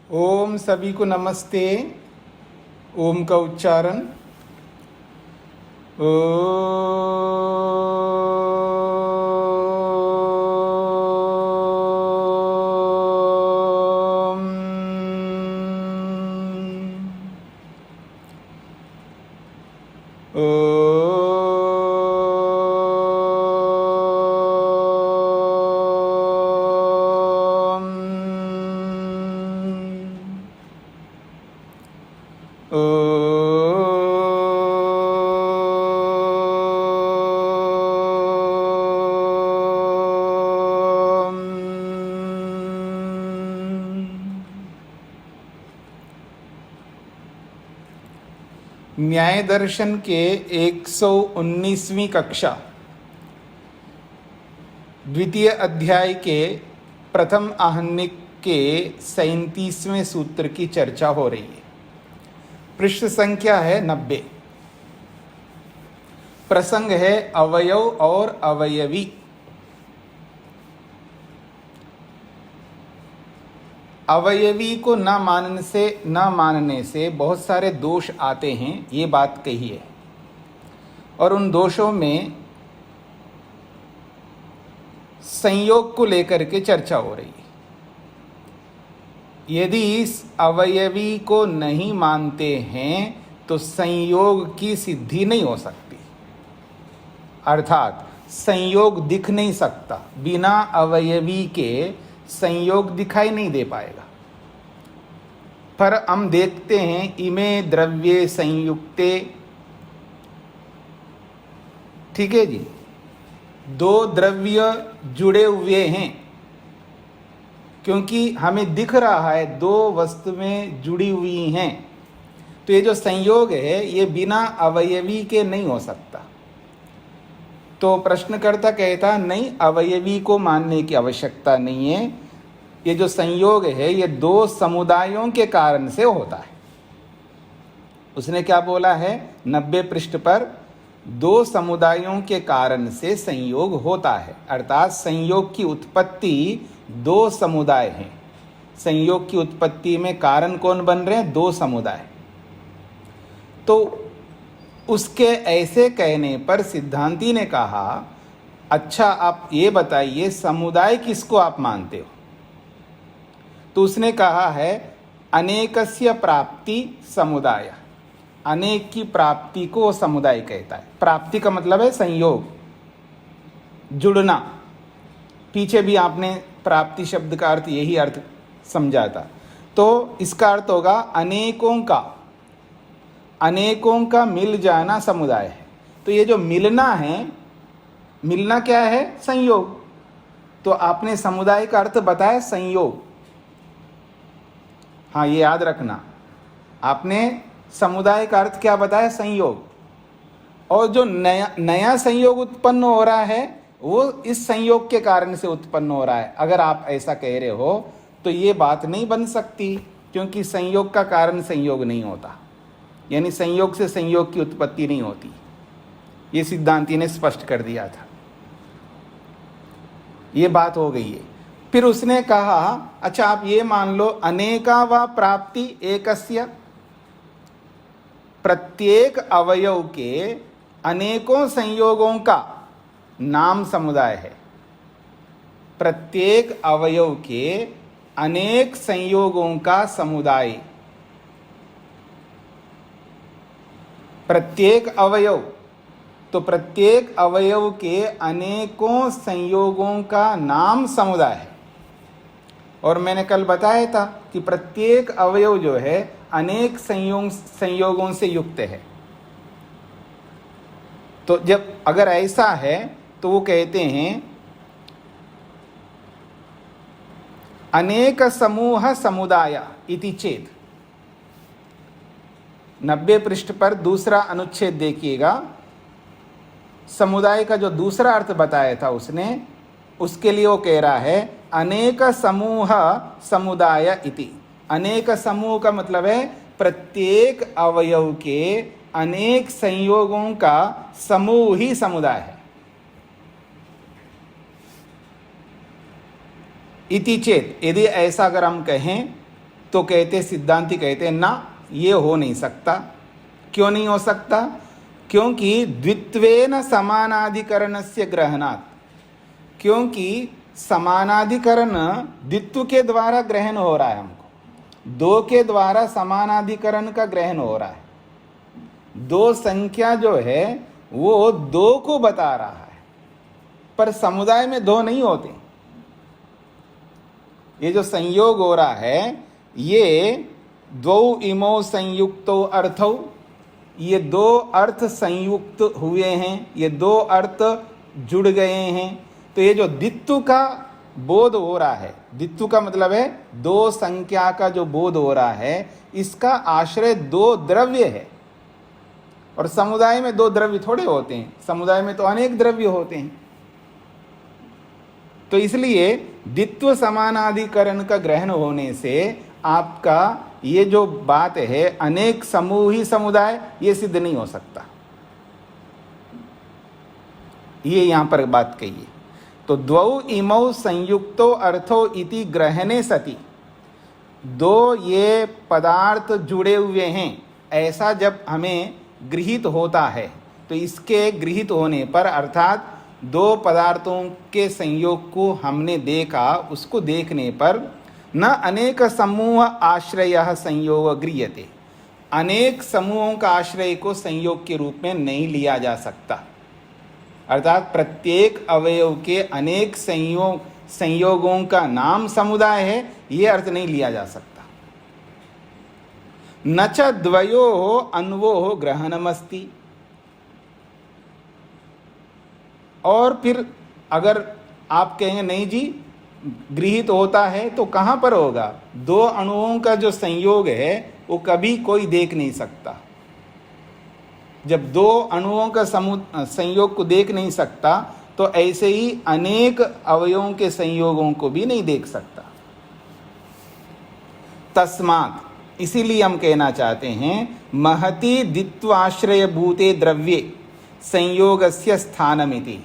ओम सभी को नमस्ते। ओम का उच्चारण ओम। न्याय दर्शन के 119वीं कक्षा द्वितीय अध्याय के प्रथम आहनिक के 37वें सूत्र की चर्चा हो रही है। पृष्ठ संख्या है 90। प्रसंग है अवयव और अवयवी। अवयवी को न मानने से बहुत सारे दोष आते हैं, ये बात कही है। और उन दोषों में संयोग को लेकर के चर्चा हो रही है। यदि इस अवयवी को नहीं मानते हैं तो संयोग की सिद्धि नहीं हो सकती, अर्थात संयोग दिख नहीं सकता। बिना अवयवी के संयोग दिखाई नहीं दे पाएगा। पर हम देखते हैं इमे द्रव्ये संयुक्ते, ठीक है जी, दो द्रव्य जुड़े हुए हैं, क्योंकि हमें दिख रहा है दो वस्तु में जुड़ी हुई हैं। तो ये जो संयोग है ये बिना अवयवी के नहीं हो सकता। तो प्रश्नकर्ता कहता नहीं, अवयवी को मानने की आवश्यकता नहीं है। ये जो संयोग है ये दो समुदायों के कारण से होता है। उसने क्या बोला है 90 पृष्ठ पर, दो समुदायों के कारण से संयोग होता है, अर्थात संयोग की उत्पत्ति दो समुदाय हैं। संयोग की उत्पत्ति में कारण कौन बन रहे हैं? दो समुदाय। तो उसके ऐसे कहने पर सिद्धांती ने कहा, अच्छा आप ये बताइए समुदाय किसको आप मानते हो? तो उसने कहा है अनेकस्य प्राप्ति समुदाय। अनेक की प्राप्ति को समुदाय कहता है। प्राप्ति का मतलब है संयोग, जुड़ना। पीछे भी आपने प्राप्ति शब्द का अर्थ यही अर्थ समझा था। तो इसका अर्थ होगा अनेकों का मिल जाना समुदाय है। तो ये जो मिलना है, मिलना क्या है? संयोग। तो आपने समुदाय का अर्थ बताया संयोग। हाँ, ये याद रखना, आपने समुदाय का अर्थ क्या बताया? संयोग। और जो नया संयोग उत्पन्न हो रहा है वो इस संयोग के कारण से उत्पन्न हो रहा है। अगर आप ऐसा कह रहे हो तो ये बात नहीं बन सकती, क्योंकि संयोग का कारण संयोग नहीं होता, यानी संयोग से संयोग की उत्पत्ति नहीं होती। ये सिद्धांती ने स्पष्ट कर दिया था। ये बात हो गई है। फिर उसने कहा, अच्छा आप ये मान लो अनेका व प्राप्ति एकस्य, प्रत्येक अवयव के अनेकों संयोगों का नाम समुदाय है। प्रत्येक अवयव के अनेक संयोगों का समुदाय। प्रत्येक अवयव, तो प्रत्येक अवयव के अनेकों संयोगों का नाम समुदाय है। और मैंने कल बताया था कि प्रत्येक अवयव जो है अनेक संयोगों से युक्त है। तो जब अगर ऐसा है तो वो कहते हैं अनेक समूह समुदाय इति चेत। 90 पृष्ठ पर दूसरा अनुच्छेद देखिएगा। समुदाय का जो दूसरा अर्थ बताया था उसने, उसके लिए वो कह रहा है अनेक समूह समुदाय इति। अनेक समूह का मतलब है प्रत्येक अवयव के अनेक संयोगों का समूह ही समुदाय है। इति चेत, यदि ऐसा अगर हम कहें तो कहते सिद्धांती कहते ना, ये हो नहीं सकता। क्यों नहीं हो सकता? क्योंकि द्वित्वेन समानाधिकरणस्य ग्रहणात्, क्योंकि समानाधिकरण द्वित्व के द्वारा ग्रहण हो रहा है, हमको दो के द्वारा समानाधिकरण का ग्रहण हो रहा है। दो संख्या जो है वो दो को बता रहा है, पर समुदाय में दो नहीं होते। ये जो संयोग हो रहा है, ये द्वौ इमौ संयुक्तो अर्थौ, ये दो अर्थ संयुक्त हुए हैं, ये दो अर्थ जुड़ गए हैं। तो ये जो द्वित्व का बोध हो रहा है, द्वित्व का मतलब है दो संख्या का जो बोध हो रहा है, इसका आश्रय दो द्रव्य है। और समुदाय में दो द्रव्य थोड़े होते हैं, समुदाय में तो अनेक द्रव्य होते हैं। तो इसलिए द्वित्व समानाधिकरण का ग्रहण होने से आपका ये जो बात है अनेक समूह ही समुदाय, ये सिद्ध नहीं हो सकता। ये यहां पर बात कही है। तो द्वौ इमौ संयुक्तो अर्थो इति ग्रहणे सति, दो ये पदार्थ जुड़े हुए हैं ऐसा जब हमें गृहीत होता है, तो इसके गृहीत होने पर अर्थात दो पदार्थों के संयोग को हमने देखा, उसको देखने पर न अनेक समूह आश्रय संयोग गृह्यते, अनेक समूहों का आश्रय को संयोग के रूप में नहीं लिया जा सकता। अर्थात प्रत्येक अवयव के अनेक संयोगों का नाम समुदाय है, ये अर्थ नहीं लिया जा सकता। न च द्वयोः अन्वोः ग्रहणमस्ति, और फिर अगर आप कहेंगे नहीं जी गृहीत होता है, तो कहाँ पर होगा? दो अणुओं का जो संयोग है वो कभी कोई देख नहीं सकता। जब दो अणुओं का संयोग को देख नहीं सकता, तो ऐसे ही अनेक अवयवों के संयोगों को भी नहीं देख सकता। तस्मात्, इसीलिए हम कहना चाहते हैं महति द्वित्वाश्रय भूते द्रव्ये संयोगस्य स्थानमिति।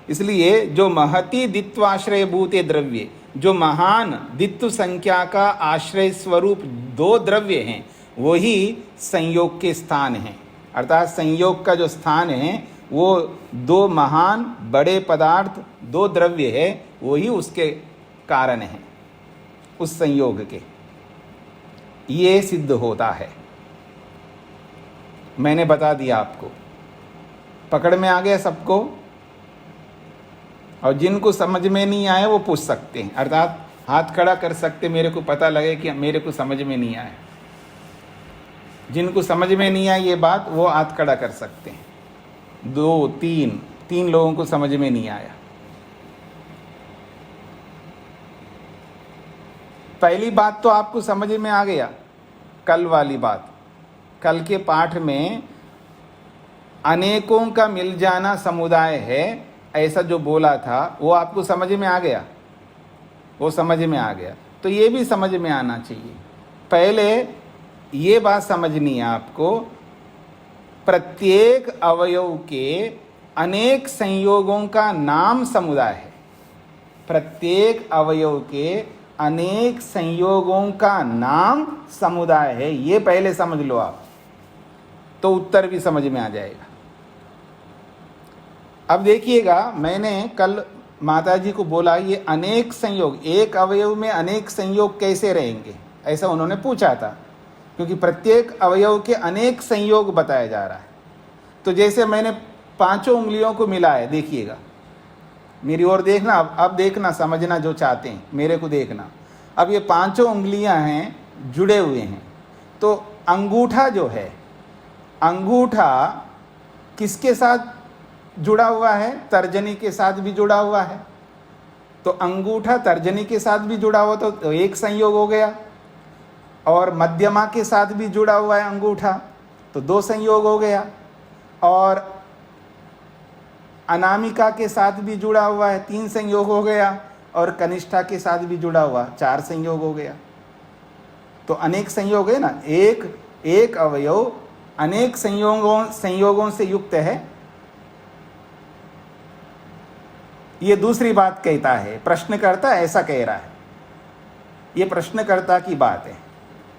इसलिए जो महति द्वित्वाश्रय भूते द्रव्य, जो महान द्वित्व संख्या का आश्रय स्वरूप दो द्रव्य हैं, वही संयोग के स्थान हैं। अर्थात संयोग का जो स्थान है वो दो महान बड़े पदार्थ, दो द्रव्य है, वही उसके कारण है, उस संयोग के। ये सिद्ध होता है। मैंने बता दिया आपको, पकड़ में आ गया सबको। और जिनको समझ में नहीं आए वो पूछ सकते हैं, अर्थात हाथ खड़ा कर सकते, मेरे को पता लगे कि मेरे को समझ में नहीं आया। जिनको समझ में नहीं आई ये बात, वो हाथ खड़ा कर सकते हैं। दो तीन लोगों को समझ में नहीं आया। पहली बात तो आपको समझ में आ गया, कल वाली बात। कल के पाठ में अनेकों का मिल जाना समुदाय है, ऐसा जो बोला था वो आपको समझ में आ गया, वो समझ में आ गया। तो ये भी समझ में आना चाहिए। पहले ये बात समझनी है आपको, प्रत्येक अवयव के अनेक संयोगों का नाम समुदाय है। प्रत्येक अवयव के अनेक संयोगों का नाम समुदाय है, ये पहले समझ लो आप, तो उत्तर भी समझ में आ जाएगा। अब देखिएगा, मैंने कल माताजी को बोला ये अनेक संयोग, एक अवयव में अनेक संयोग कैसे रहेंगे, ऐसा उन्होंने पूछा था, क्योंकि प्रत्येक अवयव के अनेक संयोग बताया जा रहा है। तो जैसे मैंने पांचों उंगलियों को मिला है, देखिएगा मेरी ओर देखना, अब देखना, समझना जो चाहते हैं मेरे को देखना। अब ये पांचों उंगलियां हैं, जुड़े हुए हैं। तो अंगूठा जो है, अंगूठा किसके साथ जुड़ा हुआ है? तर्जनी के साथ भी जुड़ा हुआ है। तो अंगूठा तर्जनी के साथ भी जुड़ा हुआ तो एक संयोग हो गया, और मध्यमा के साथ भी जुड़ा हुआ है अंगूठा, तो दो संयोग हो गया, और अनामिका के साथ भी जुड़ा हुआ है, तीन संयोग हो गया, और कनिष्ठा के साथ भी जुड़ा हुआ, चार संयोग हो गया। तो अनेक संयोग है ना, एक अवयव अनेक संयोगों से युक्त है। ये दूसरी बात कहता है, प्रश्नकर्ता ऐसा कह रहा है। ये प्रश्नकर्ता की बात है।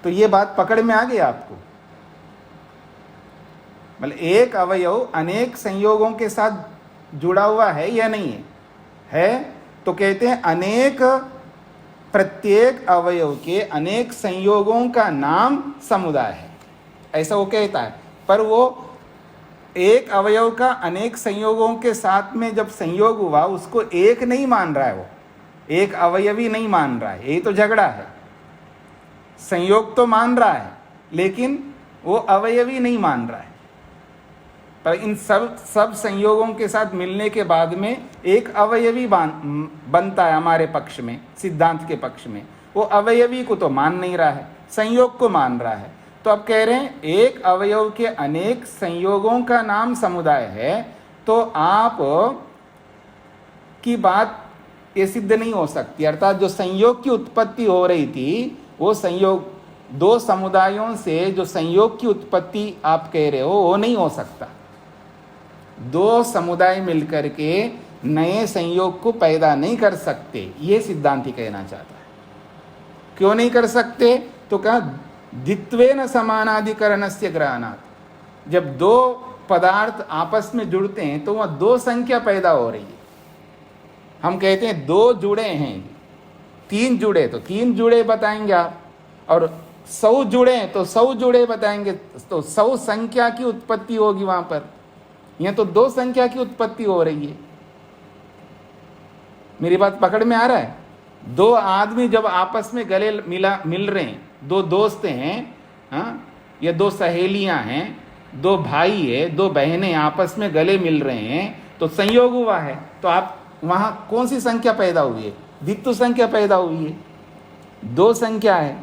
तो ये बात पकड़ में आ गई आपको? मतलब एक अवयव अनेक संयोगों के साथ जुड़ा हुआ है या नहीं है? है। तो कहते हैं अनेक, प्रत्येक अवयव के अनेक संयोगों का नाम समुदाय है, ऐसा वो कहता है। पर वो एक अवयव का अनेक संयोगों के साथ में जब संयोग हुआ, उसको एक नहीं मान रहा है, वो एक अवयवी नहीं मान रहा है। यही तो झगड़ा है। संयोग तो मान रहा है लेकिन वो अवयवी नहीं मान रहा है। पर इन सब संयोगों के साथ मिलने के बाद में एक अवयवी बनता है हमारे पक्ष में, सिद्धांत के पक्ष में। वो अवयवी को तो मान नहीं रहा है, संयोग को मान रहा है। तो अब कह रहे हैं एक अवयव के अनेक संयोगों का नाम समुदाय है। तो आप की बात ये सिद्ध नहीं हो सकती। अर्थात जो संयोग की उत्पत्ति हो रही थी, वो संयोग, दो समुदायों से जो संयोग की उत्पत्ति आप कह रहे हो, वो नहीं हो सकता। दो समुदाय मिलकर के नए संयोग को पैदा नहीं कर सकते, ये सिद्धांति कहना चाहता है। क्यों नहीं कर सकते? तो कहा द्वित्वेन समानाधिकरणस्य ग्रहणात्। जब दो पदार्थ आपस में जुड़ते हैं तो वह दो संख्या पैदा हो रही है। हम कहते हैं दो जुड़े हैं, तीन जुड़े तो तीन जुड़े बताएंगे आप, और 100 जुड़े हैं तो 100 जुड़े बताएंगे। तो 100 संख्या की उत्पत्ति होगी वहां पर। यह तो दो संख्या की उत्पत्ति हो रही है। मेरी बात पकड़ में आ रहा है? दो आदमी जब आपस में गले मिल रहे हैं, दो दोस्त हैं, हाँ, या दो सहेलियां हैं, दो भाई है, दो बहनें आपस में गले मिल रहे हैं, तो संयोग हुआ है। तो आप वहां कौन सी संख्या पैदा हुई है? द्वित्व संख्या पैदा हुई है, दो संख्या है।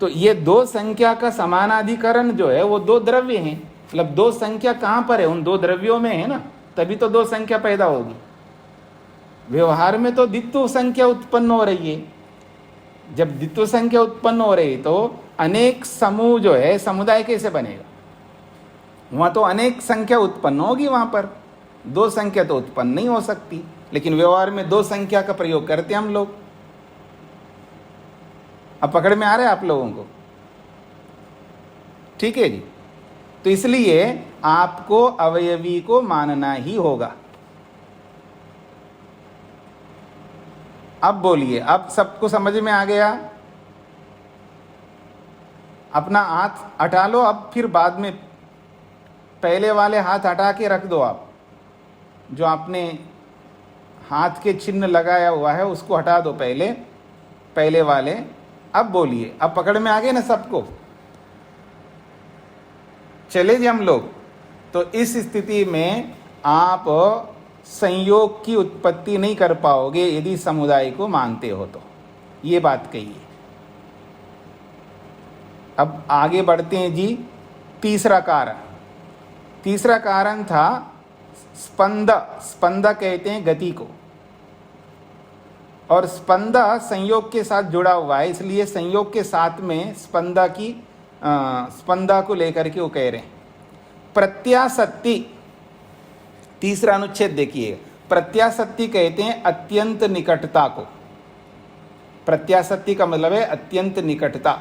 तो ये दो संख्या का समानाधिकरण जो है वो दो द्रव्य हैं। मतलब दो संख्या कहां पर है? उन दो द्रव्यों में है ना, तभी तो दो संख्या पैदा होगी। व्यवहार में तो द्वित्व संख्या उत्पन्न हो रही है। जब द्वित्व संख्या उत्पन्न हो रही तो अनेक समूह जो है, समुदाय कैसे बनेगा? वहां तो अनेक संख्या उत्पन्न होगी, वहां पर दो संख्या तो उत्पन्न नहीं हो सकती। लेकिन व्यवहार में दो संख्या का प्रयोग करते हैं हम लोग। अब पकड़ में आ रहा है आप लोगों को? ठीक है जी। तो इसलिए आपको अवयवी को मानना ही होगा। अब बोलिए, अब सबको समझ में आ गया? अपना हाथ हटा लो अब, फिर बाद में पहले वाले हाथ हटा के रख दो। आप जो आपने हाथ के चिन्ह लगाया हुआ है उसको हटा दो, पहले वाले। अब बोलिए, अब पकड़ में आ गए ना सबको? चले जी हम लोग। तो इस स्थिति में आप संयोग की उत्पत्ति नहीं कर पाओगे यदि समुदाय को मानते हो तो। ये बात कही है। अब आगे बढ़ते हैं जी। तीसरा कारण था स्पंद। स्पंद कहते हैं गति को, और स्पंद संयोग के साथ जुड़ा हुआ है, इसलिए संयोग के साथ में स्पंदा को लेकर के वो कह रहे हैं प्रत्यासत्ति। तीसरा अनुच्छेद देखिए, प्रत्यासत्ति कहते हैं अत्यंत निकटता को। प्रत्यासत्ति का मतलब है अत्यंत निकटता,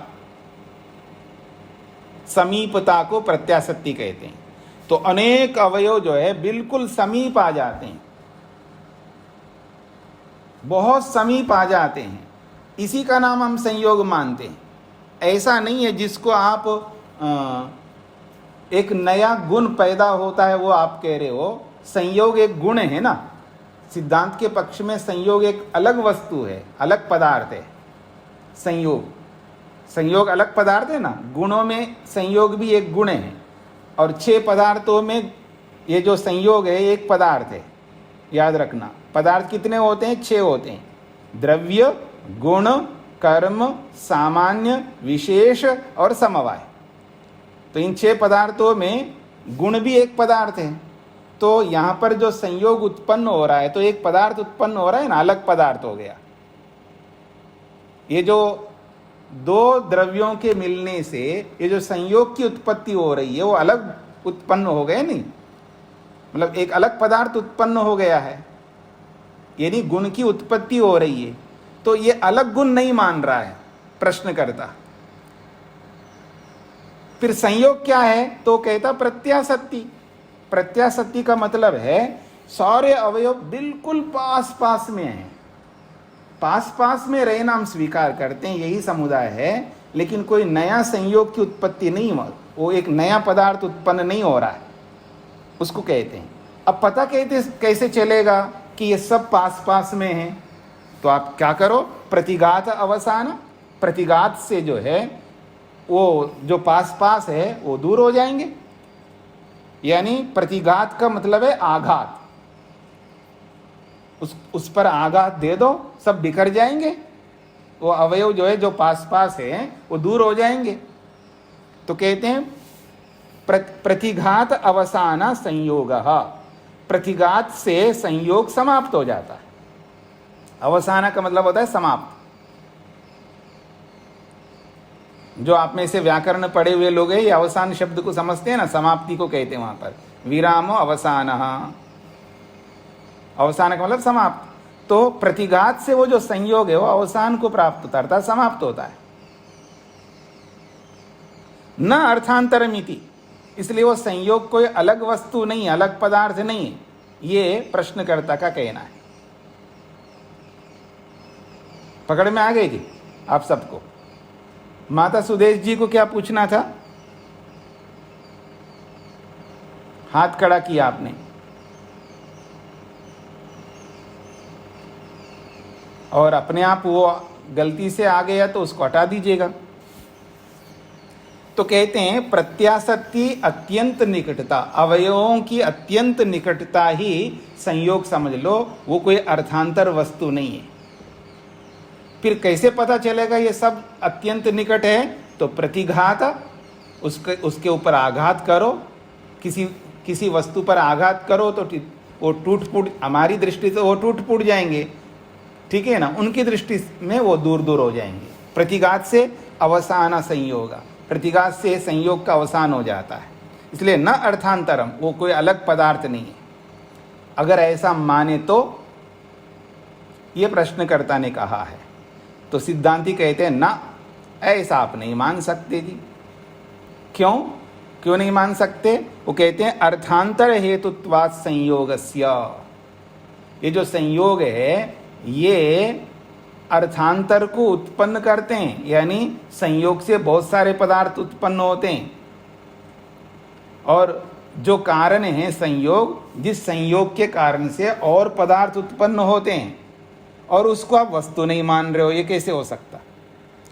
समीपता को प्रत्यासत्ति कहते हैं। तो अनेक अवयव जो है बिल्कुल समीप आ जाते हैं, बहुत समीप आ जाते हैं, इसी का नाम हम संयोग मानते हैं। ऐसा नहीं है जिसको आप एक नया गुण पैदा होता है वो आप कह रहे हो। संयोग एक गुण है ना, सिद्धांत के पक्ष में संयोग एक अलग वस्तु है, अलग पदार्थ है। संयोग अलग पदार्थ है ना, गुणों में संयोग भी एक गुण है, और 6 पदार्थों में ये जो संयोग है एक पदार्थ है। याद रखना, पदार्थ कितने होते हैं? 6 होते हैं, द्रव्य, गुण, कर्म, सामान्य, विशेष और समवाय। तो इन 6 पदार्थों में गुण भी एक पदार्थ है। तो यहाँ पर जो संयोग उत्पन्न हो रहा है तो एक पदार्थ उत्पन्न हो रहा है ना, अलग पदार्थ हो गया। ये जो दो द्रव्यों के मिलने से ये जो संयोग की उत्पत्ति हो रही है वो अलग उत्पन्न हो गए नहीं, मतलब एक अलग पदार्थ उत्पन्न हो गया है, यानी गुण की उत्पत्ति हो रही है। तो ये अलग गुण नहीं मान रहा है, प्रश्नकर्ता। फिर संयोग क्या है? तो कहता प्रत्यासत्ति। प्रत्यासत्ति का मतलब है सारे अवयव बिल्कुल पास पास में हैं, पास पास में रहना हम स्वीकार करते हैं, यही समुदाय है, लेकिन कोई नया संयोग की उत्पत्ति नहीं, वो एक नया पदार्थ उत्पन्न नहीं हो रहा है, उसको कहते हैं। अब पता कैसे चलेगा कि ये सब पास पास में हैं? तो आप क्या करो, प्रतिघात अवसान, प्रतिघात से जो है वो जो पास पास है वो दूर हो जाएंगे। यानी प्रतिघात का मतलब है आघात, उस पर आघात दे दो, सब बिखर जाएंगे, वो अवयव जो है जो पास पास है वो दूर हो जाएंगे। तो कहते हैं प्रतिघात अवसान संयोग, प्रतिघात से संयोग समाप्त हो जाता है। अवसान का मतलब होता है समाप्त। जो आप में से व्याकरण पढ़े हुए लोग हैं ये अवसान शब्द को समझते हैं ना, समाप्ति को कहते हैं वहां पर, विरामो अवसान, अवसान का मतलब समाप्त। तो प्रतिघात से वो जो संयोग है वो अवसान को प्राप्त होता है, अर्थात समाप्त होता है। न अर्थांतरमिति, इसलिए वो संयोग कोई अलग वस्तु नहीं, अलग पदार्थ नहीं है, ये प्रश्नकर्ता का कहना है। पकड़ में आ गई जी आप सबको? माता सुदेश जी को क्या पूछना था? हाथ खड़ा किया आपने, और अपने आप वो गलती से आ गया तो उसको हटा दीजिएगा। तो कहते हैं प्रत्यासत्ति अत्यंत निकटता, अवयवों की अत्यंत निकटता ही संयोग समझ लो, वो कोई अर्थांतर वस्तु नहीं है। फिर कैसे पता चलेगा ये सब अत्यंत निकट है? तो प्रतिघात, उसके ऊपर आघात करो, किसी वस्तु पर आघात करो तो वो टूट फूट, हमारी दृष्टि से वो टूट फूट जाएंगे, ठीक है ना, उनकी दृष्टि में वो दूर दूर हो जाएंगे। प्रतिघात से अवसान संयोग, प्रतिघात से संयोग का अवसान हो जाता है, इसलिए न अर्थांतरम, वो कोई अलग पदार्थ नहीं है। अगर ऐसा माने तो ये प्रश्नकर्ता ने कहा है, तो सिद्धांती कहते हैं ना, ऐसा आप नहीं मान सकते जी। क्यों नहीं मान सकते? वो कहते हैं अर्थांतर हेतुत्वात् संयोगस्य, ये जो संयोग है ये अर्थांतर को उत्पन्न करते हैं, यानी संयोग से बहुत सारे पदार्थ उत्पन्न होते हैं, और जो कारण है संयोग, जिस संयोग के कारण से और पदार्थ उत्पन्न होते हैं, और उसको आप वस्तु नहीं मान रहे हो, ये कैसे हो सकता?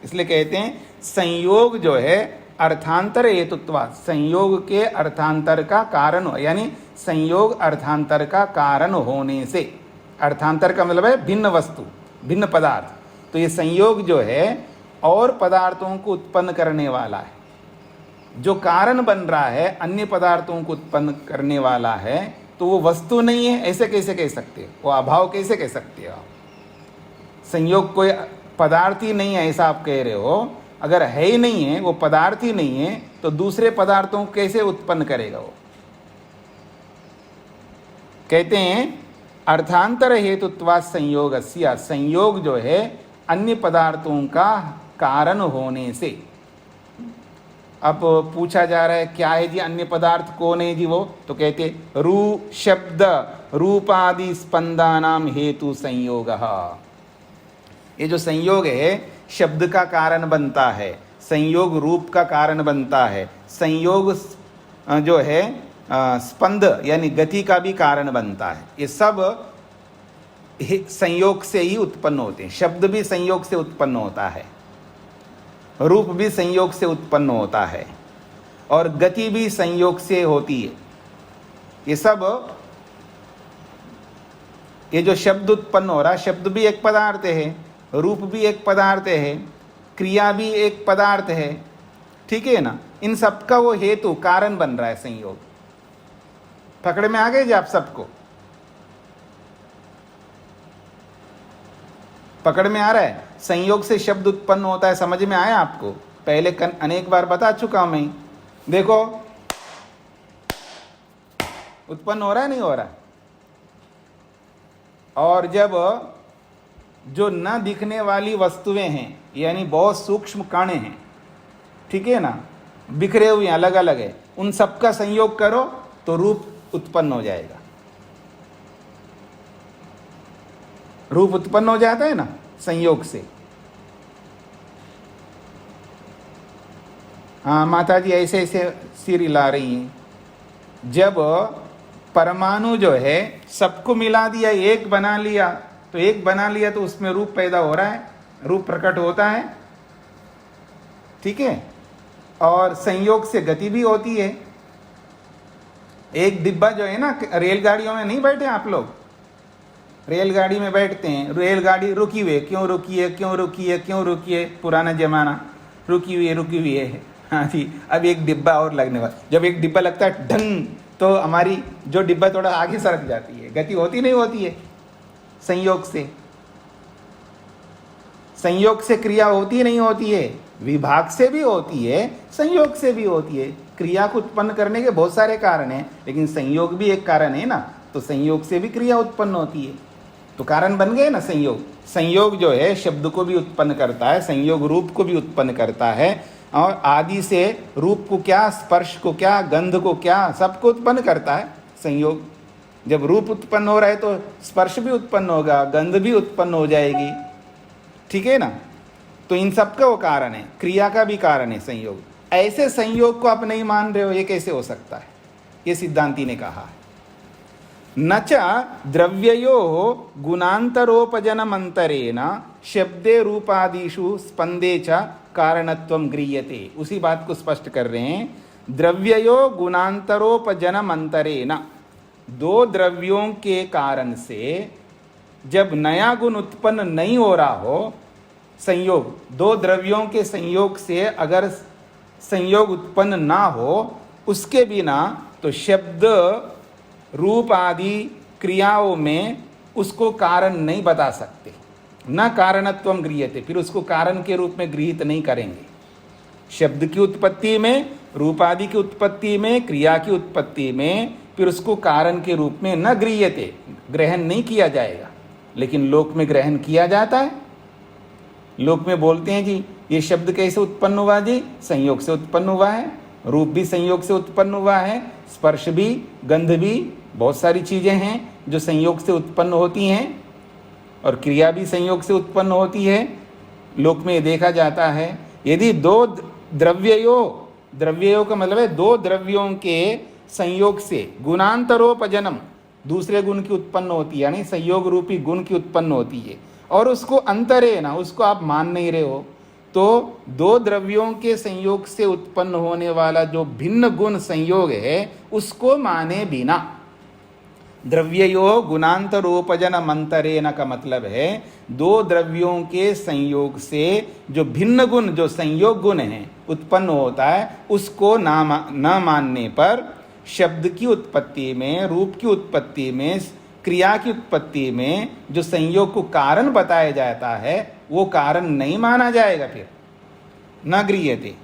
इसलिए कहते हैं संयोग जो है अर्थांतर हेतुत्वात्, संयोग के अर्थांतर का कारण हो, यानी संयोग अर्थांतर का कारण होने से, अर्थांतर का मतलब है भिन्न वस्तु, भिन्न पदार्थ, तो ये संयोग जो है और पदार्थों को उत्पन्न करने वाला है, जो कारण बन रहा है अन्य पदार्थों को उत्पन्न करने वाला है, तो वो वस्तु नहीं है, ऐसे कैसे कह सकते हो? वो अभाव कैसे कह सकते हो? संयोग कोई पदार्थ ही नहीं है ऐसा आप कह रहे हो, अगर है ही नहीं है, वो पदार्थ ही नहीं है, तो दूसरे पदार्थों को कैसे उत्पन्न करेगा वो? कहते हैं अर्थांतर हेतुत्वात् संयोगस्य, संयोग जो है अन्य पदार्थों का कारण होने से। अब पूछा जा रहा है क्या है जी अन्य पदार्थ, कौन है जी वो? तो कहते रू शब्द रूपादि स्पंदानाम हेतु संयोगः, ये जो संयोग है शब्द का कारण बनता है, संयोग रूप का कारण बनता है, संयोग जो है स्पंद यानी गति का भी कारण बनता है। ये सब संयोग से ही उत्पन्न होते हैं। शब्द भी संयोग से उत्पन्न होता है, रूप भी संयोग से उत्पन्न होता है, और गति भी संयोग से होती है। ये सब, ये जो शब्द उत्पन्न हो रहा है, शब्द भी एक पदार्थ है, रूप भी एक पदार्थ है, क्रिया भी एक पदार्थ है, ठीक है ना। इन सबका वो हेतु कारण बन रहा है संयोग। पकड़ में आ गए जी आप सबको? पकड़ में आ रहा है? संयोग से शब्द उत्पन्न होता है, समझ में आया आपको? पहले अनेक बार बता चुका हूं मैं। देखो उत्पन्न हो रहा है, नहीं हो रहा? और जब जो न दिखने वाली वस्तुएं हैं, यानी बहुत सूक्ष्म कण हैं, ठीक है ना, बिखरे हुए अलग अलग है, उन सबका संयोग करो तो रूप उत्पन्न हो जाएगा। रूप उत्पन्न हो जाता है ना संयोग से। हाँ माता जी ऐसे ऐसे सिर हिला रही हैं। जब परमाणु जो है सबको मिला दिया, एक बना लिया, तो एक बना लिया तो उसमें रूप पैदा हो रहा है, रूप प्रकट होता है, ठीक है। और संयोग से गति भी होती है। एक डिब्बा जो है ना, रेलगाड़ियों में नहीं बैठे आप लोग, रेलगाड़ी में बैठते हैं, रेलगाड़ी रुकी हुई है, क्यों रुकी है, क्यों रुकी है, क्यों रुकी है, पुराना जमाना, रुकी हुई है। हाँ जी, अब एक डिब्बा और लगने वाला। जब एक डिब्बा लगता है ढंग, तो हमारी जो डिब्बा थोड़ा आगे सरक जाती है, गति होती नहीं होती है। संयोग से, संयोग से क्रिया होती नहीं होती है, विभाग से भी होती है, संयोग से भी होती है। क्रिया को उत्पन्न करने के बहुत सारे कारण हैं, लेकिन संयोग भी एक कारण है ना, तो संयोग से भी क्रिया उत्पन्न होती है, तो कारण बन गए ना संयोग। संयोग जो है शब्द को भी उत्पन्न करता है, संयोग रूप को भी उत्पन्न करता है, और आदि से रूप को क्या, स्पर्श को क्या, गंध को क्या, सबको उत्पन्न करता है संयोग। जब रूप उत्पन्न हो रहा है तो स्पर्श भी उत्पन्न होगा, गंध भी उत्पन्न हो जाएगी, ठीक है ना। तो इन सब का वो कारण है, क्रिया का भी कारण है संयोग। ऐसे संयोग को आप नहीं मान रहे हो, ये कैसे हो सकता है, ये सिद्धांती ने कहा है। न च द्रव्ययो गुणांतरोपजनमंतरेण शब्दे रूपादिषु स्पंदे च कारणत्वम गृह्यते। उसी बात को स्पष्ट कर रहे हैं। द्रव्ययो गुणांतरोपजनमंतरेण, दो द्रव्यों के कारण से जब नया गुण उत्पन्न नहीं हो रहा हो, संयोग, दो द्रव्यों के संयोग से अगर संयोग उत्पन्न ना हो, उसके बिना तो शब्द रूप आदि क्रियाओं में उसको कारण नहीं बता सकते। न कारणत्वम गृह्यते, फिर उसको कारण के रूप में गृहीत नहीं करेंगे। शब्द की उत्पत्ति में, रूप आदि की उत्पत्ति में, क्रिया की उत्पत्ति में, फिर उसको कारण के रूप में न गृह्यते, ग्रहण नहीं किया जाएगा। लेकिन लोक में ग्रहण किया जाता है। लोक में बोलते हैं जी ये शब्द कैसे उत्पन्न हुआ जी, संयोग से उत्पन्न हुआ है, रूप भी संयोग से उत्पन्न हुआ है, स्पर्श भी, गंध भी, बहुत सारी चीजें हैं जो संयोग से उत्पन्न होती हैं, और क्रिया भी संयोग से उत्पन्न होती है। लोक में देखा जाता है, यदि दो द्रव्ययो का मतलब है दो द्रव्यों के संयोग से गुणांतरोपजनम, दूसरे गुण की उत्पन्न होती है, यानी संयोग रूपी गुण की उत्पन्न होती है, और उसको अंतरे ना, उसको आप मान नहीं रहे हो, तो दो द्रव्यों के संयोग से उत्पन्न होने वाला जो भिन्न गुण संयोग है उसको माने बिना। द्रव्ययो गुणांतरोपजनमंतरेण का मतलब है दो द्रव्यों के संयोग से जो भिन्न गुण, जो संयोग गुण है उत्पन्न होता है, उसको न मानने पर शब्द की उत्पत्ति में, रूप की उत्पत्ति में, क्रिया की उत्पत्ति में जो संयोग को कारण बताया जाता है वो कारण नहीं माना जाएगा, फिर न गृह्यते।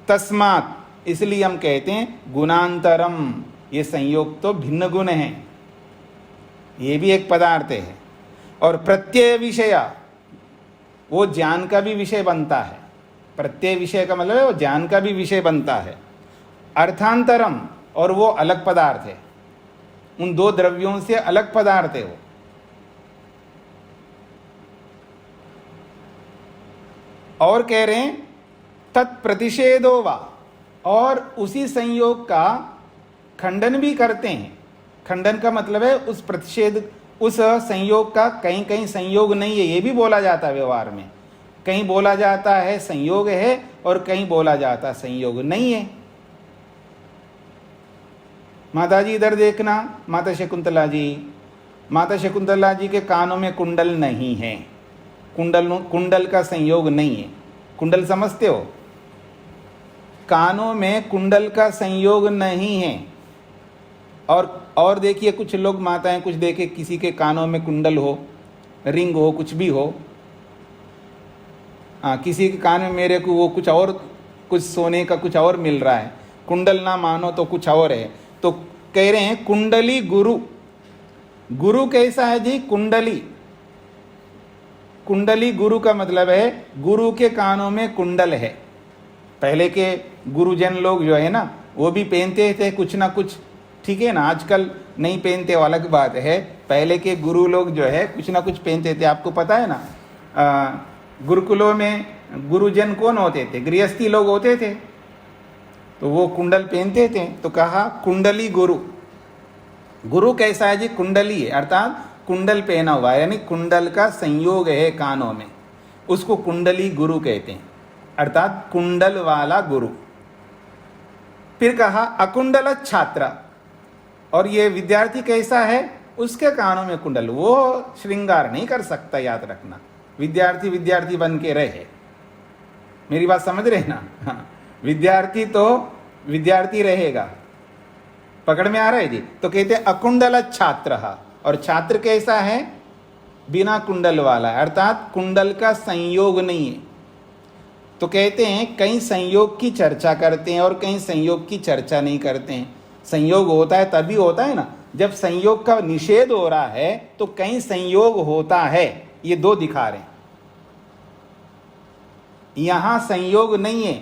तस्मात्, इसलिए हम कहते हैं गुणांतरम, ये संयोग तो भिन्न गुण है, ये भी एक पदार्थ है। और प्रत्यय विषय, वो ज्ञान का भी विषय बनता है। प्रत्यय विषय का मतलब है वो ज्ञान का भी विषय बनता है। अर्थांतरम, और वो अलग पदार्थ है, उन दो द्रव्यों से अलग पदार्थ है वो। और कह रहे हैं तत्प्रतिषेधो वा, और उसी संयोग का खंडन भी करते हैं। खंडन का मतलब है उस प्रतिषेध, उस संयोग का कहीं कहीं संयोग नहीं है, ये भी बोला जाता है व्यवहार में। कहीं बोला जाता है संयोग है और कहीं बोला जाता है संयोग नहीं है। माता जी इधर देखना, माता शकुंतला जी, माता शकुंतला जी के कानों में कुंडल नहीं है, कुंडल का संयोग नहीं है। कुंडल समझते हो, कानों में कुंडल का संयोग नहीं है। और देखिए कुछ लोग माताएं, कुछ देखे किसी के कानों में कुंडल हो, रिंग हो, कुछ भी हो, हाँ किसी के कान में मेरे को वो कुछ और, कुछ सोने का कुछ और मिल रहा है, कुंडल ना मानो तो कुछ और है। तो कह रहे हैं कुंडली गुरु, गुरु कैसा है जी, कुंडली, कुंडली गुरु का मतलब है गुरु के कानों में कुंडल है। पहले के गुरुजन लोग जो है ना वो भी पहनते थे कुछ ना कुछ, ठीक है ना। आजकल नहीं पहनते वो अलग बात है। पहले के गुरु लोग जो है कुछ ना कुछ पहनते थे। आपको पता है ना, गुरुकुलों में गुरुजन कौन होते थे? गृहस्थी लोग होते थे, तो वो कुंडल पहनते थे। तो कहा कुंडली गुरु। गुरु कैसा है जी? कुंडली है, अर्थात कुंडल पहना हुआ है, यानी कुंडल का संयोग है कानों में, उसको कुंडली गुरु कहते हैं, अर्थात कुंडल वाला गुरु। फिर कहा अकुंडल छात्र, और ये विद्यार्थी कैसा है? उसके कानों में कुंडल, वो श्रृंगार नहीं कर सकता, याद रखना। विद्यार्थी विद्यार्थी बन के रहे, मेरी बात समझ रहे ना? हाँ, विद्यार्थी तो विद्यार्थी रहेगा। पकड़ में आ रहा है जी? तो कहते हैं अकुंडल छात्र, और छात्र कैसा है? बिना कुंडल वाला, अर्थात कुंडल का संयोग नहीं है। तो कहते हैं कहीं संयोग की चर्चा करते हैं और कहीं संयोग की चर्चा नहीं करते हैं। संयोग होता है तभी होता है ना जब संयोग का निषेध हो रहा है, तो कहीं संयोग होता है, ये दो दिखा रहे हैं। यहां संयोग नहीं है,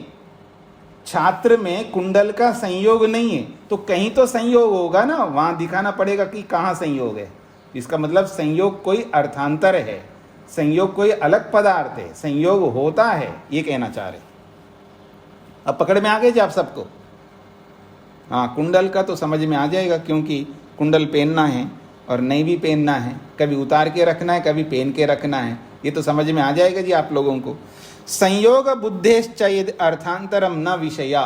छात्र में कुंडल का संयोग नहीं है, तो कहीं तो संयोग होगा ना, वहां दिखाना पड़ेगा कि कहां संयोग है। इसका मतलब संयोग कोई अर्थांतर है, संयोग कोई अलग पदार्थ है, संयोग होता है, ये कहना चाह रहे। अब पकड़ में आ गए जी आप सबको? हाँ, कुंडल का तो समझ में आ जाएगा, क्योंकि कुंडल पहनना है और नहीं भी पहनना है, कभी उतार के रखना है, कभी पहन के रखना है, ये तो समझ में आ जाएगा जी आप लोगों को। संयोग बुद्धेश्च यदि अर्थांतरम न विषया,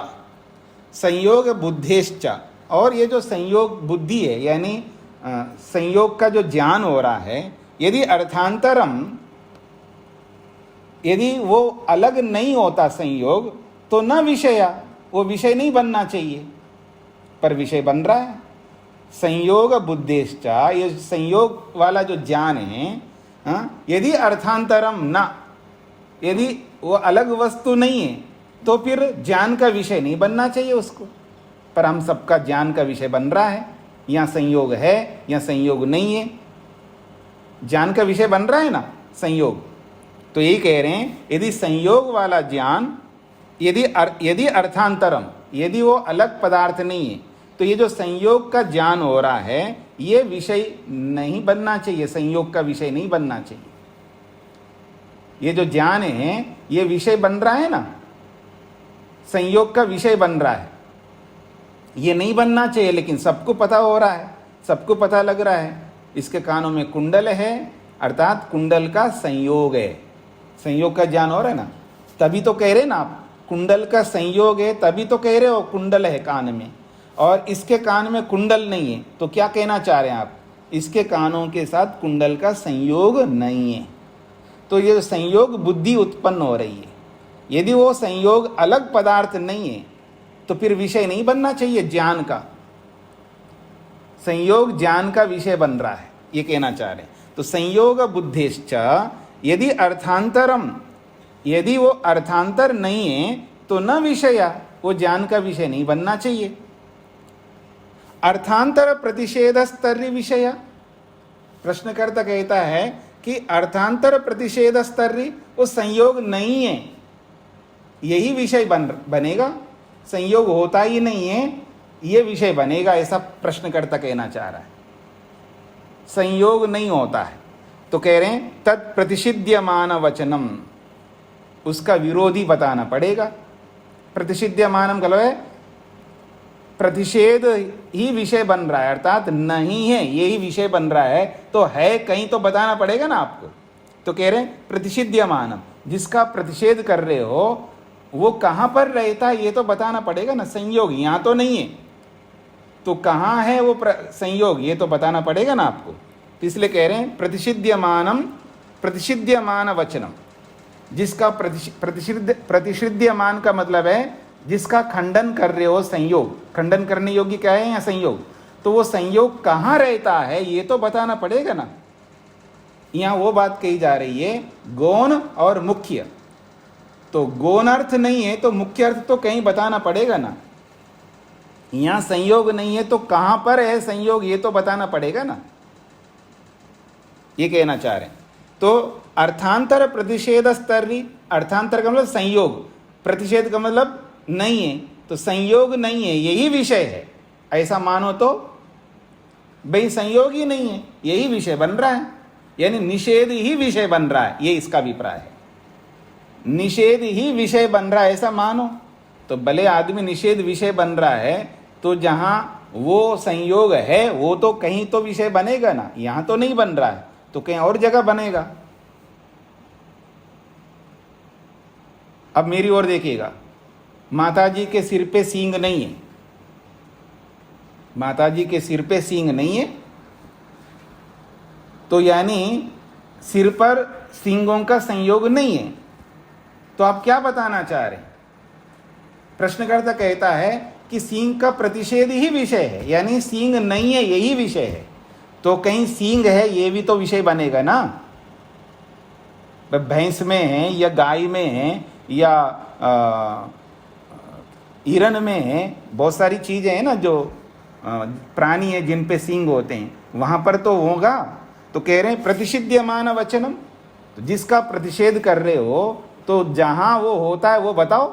संयोग बुद्धेश्च, और ये जो संयोग बुद्धि है यानी संयोग का जो ज्ञान हो रहा है, यदि अर्थांतरम, यदि वो अलग नहीं होता संयोग, तो न विषया, वो विषय नहीं बनना चाहिए, पर विषय बन रहा है। संयोग बुद्धेश्च, ये संयोग वाला जो ज्ञान है, यदि अर्थांतरम न, यदि वो अलग वस्तु नहीं है, तो फिर ज्ञान का विषय नहीं बनना चाहिए उसको, पर हम सबका ज्ञान का विषय बन रहा है। यहाँ संयोग है या संयोग नहीं है, ज्ञान का विषय बन रहा है ना संयोग। तो यही कह रहे हैं यदि संयोग वाला ज्ञान, यदि अर्थांतरम, यदि वो अलग पदार्थ नहीं है, तो ये जो संयोग का ज्ञान हो रहा है ये विषय नहीं बनना चाहिए, संयोग का विषय नहीं बनना चाहिए। ये जो ज्ञान है ये विषय बन रहा है ना, संयोग का विषय बन रहा है, ये नहीं बनना चाहिए, लेकिन सबको पता हो रहा है, सबको पता लग रहा है। इसके कानों में कुंडल है, अर्थात कुंडल का संयोग है, संयोग का ज्ञान हो रहा है ना, तभी तो कह रहे ना आप कुंडल का संयोग है, तभी तो कह रहे हो कुंडल है कान में, और इसके कान में कुंडल नहीं है, तो क्या कहना चाह रहे हैं आप? इसके कानों के साथ कुंडल का संयोग नहीं है, तो ये संयोग बुद्धि उत्पन्न हो रही है। यदि वो संयोग अलग पदार्थ नहीं है, तो फिर विषय नहीं बनना चाहिए ज्ञान का, संयोग ज्ञान का विषय बन रहा है, ये कहना चाह रहे हैं। तो संयोग बुद्धेश्च यदि अर्थांतरम, यदि वो अर्थांतर नहीं है, तो न विषया, वो ज्ञान का विषय नहीं बनना चाहिए। अर्थांतर प्रतिषेध स्तर्य विषय, प्रश्नकर्ता कहता है कि अर्थांतर प्रतिषेध स्तर्य, वो संयोग नहीं है, यही विषय बनेगा, संयोग होता ही नहीं है, ये विषय बनेगा, ऐसा प्रश्नकर्ता कहना चाह रहा है। संयोग नहीं होता है, तो कह रहे हैं तत् प्रतिषिध्यमान वचनम, उसका विरोधी बताना पड़ेगा। प्रतिषिध्यमानम मतलब है प्रतिषेध ही विषय बन रहा है, अर्थात नहीं है यही विषय बन रहा है, तो है कहीं तो बताना पड़ेगा ना आपको। तो कह रहे हैं प्रतिषिध्यमानम, जिसका प्रतिषेध कर रहे हो वो कहाँ पर रहता है ये तो बताना पड़ेगा ना। संयोग यहाँ तो नहीं है, तो कहाँ है वो संयोग, ये तो बताना पड़ेगा ना आपको। तो इसलिए कह रहे हैं प्रतिषिध्यमानम, प्रतिषिध्यमान वचनम, जिसका प्रतिषिध्यमान का मतलब है जिसका खंडन कर रहे हो संयोग, खंडन करने योग्य क्या है या संयोग, तो वो संयोग कहाँ रहता है ये तो बताना पड़ेगा ना। यहाँ वो बात कही जा रही है गौण और मुख्य, तो गौण अर्थ नहीं है तो मुख्य अर्थ तो कहीं बताना पड़ेगा ना। यहाँ संयोग नहीं है तो कहाँ पर है संयोग ये तो बताना पड़ेगा ना, ये कहना चाह रहे हैं। तो अर्थांतर प्रतिषेध स्तर्री, अर्थांतर का मतलब संयोग, प्रतिषेध का मतलब नहीं है, तो संयोग नहीं है यही विषय है, ऐसा मानो तो भाई संयोग ही नहीं है यही विषय बन रहा है, यानी निषेध ही विषय बन रहा है, ये इसका अभिप्राय है। निषेध ही विषय बन रहा है ऐसा मानो, तो भले आदमी निषेध विषय बन रहा है, तो जहां वो संयोग है वो तो कहीं तो विषय बनेगा ना, यहां तो नहीं बन रहा है तो कहीं और जगह बनेगा। अब मेरी ओर देखिएगा, माताजी के सिर पे सींग नहीं है, माताजी के सिर पे सींग नहीं है, तो यानी सिर पर सींगों का संयोग नहीं है, तो आप क्या बताना चाह रहे हैं? प्रश्नकर्ता कहता है कि सींग का प्रतिषेध ही विषय है, यानी सींग नहीं है यही विषय है, तो कहीं सींग है ये भी तो विषय बनेगा ना। भैंस में है या गाय में है या हिरन में है, बहुत सारी चीजें हैं ना जो प्राणी है जिन पे सींग होते हैं, वहां पर तो होगा। तो कह रहे हैं प्रतिषिध्यमान वचनम, तो जिसका प्रतिषेध कर रहे हो तो जहां वो होता है वो बताओ।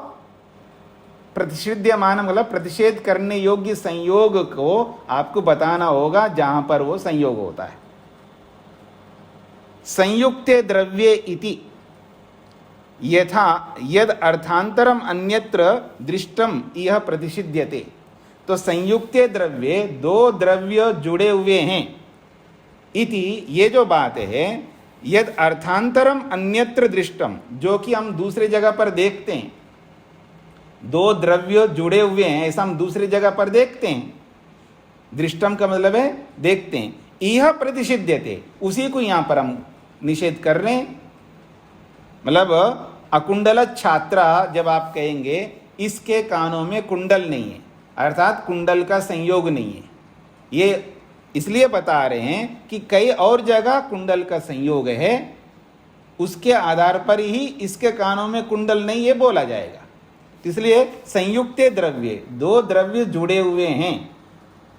प्रतिषिध्यमान मतलब प्रतिषेध करने योग्य संयोग को आपको बताना होगा जहां पर वो संयोग होता है। संयुक्ते द्रव्ये इति यथा यद अर्थांतरम अन्यत्र दृष्टम यह प्रतिषिध्यते, तो संयुक्ते द्रव्ये दो द्रव्य जुड़े हुए हैं इति, ये जो बात है, यद अर्थांतरम अन्यत्र दृष्टम, जो कि हम दूसरी जगह पर देखते हैं, दो द्रव्य जुड़े हुए हैं ऐसा हम दूसरी जगह पर देखते हैं, दृष्टम का मतलब है देखते हैं, यह प्रतिषिध्यते, उसी को यहां पर हम निषेध कर रहे हैं। मतलब अकुंडल छात्रा जब आप कहेंगे इसके कानों में कुंडल नहीं है, अर्थात कुंडल का संयोग नहीं है, ये इसलिए बता रहे हैं कि कई और जगह कुंडल का संयोग है, उसके आधार पर ही इसके कानों में कुंडल नहीं ये बोला जाएगा। इसलिए संयुक्ते द्रव्य, दो द्रव्य जुड़े हुए हैं,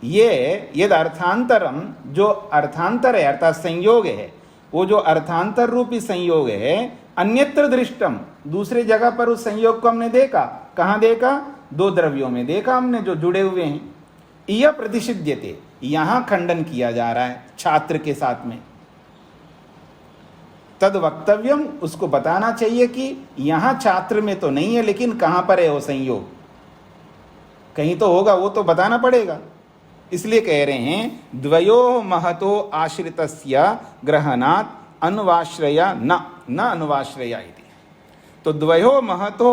ये यद अर्थांतरम, जो अर्थांतर है अर्थात संयोग है, वो जो अर्थांतर रूपी संयोग है, अन्यत्र दृष्टम, दूसरी जगह पर उस संयोग को हमने देखा। कहाँ देखा? दो द्रव्यों में देखा हमने जो जुड़े हुए हैं। यह प्रतिषिध्यते, यहां खंडन किया जा रहा है छात्र के साथ में। तद वक्तव्यम, उसको बताना चाहिए कि यहां छात्र में तो नहीं है, लेकिन कहां पर है वो संयोग, कहीं तो होगा, वो तो बताना पड़ेगा। इसलिए कह रहे हैं द्वयो महतो आश्रितस्य ग्रहणात् अन्वाश्रया न अन्वाश्रया इति। तो द्वयो महतो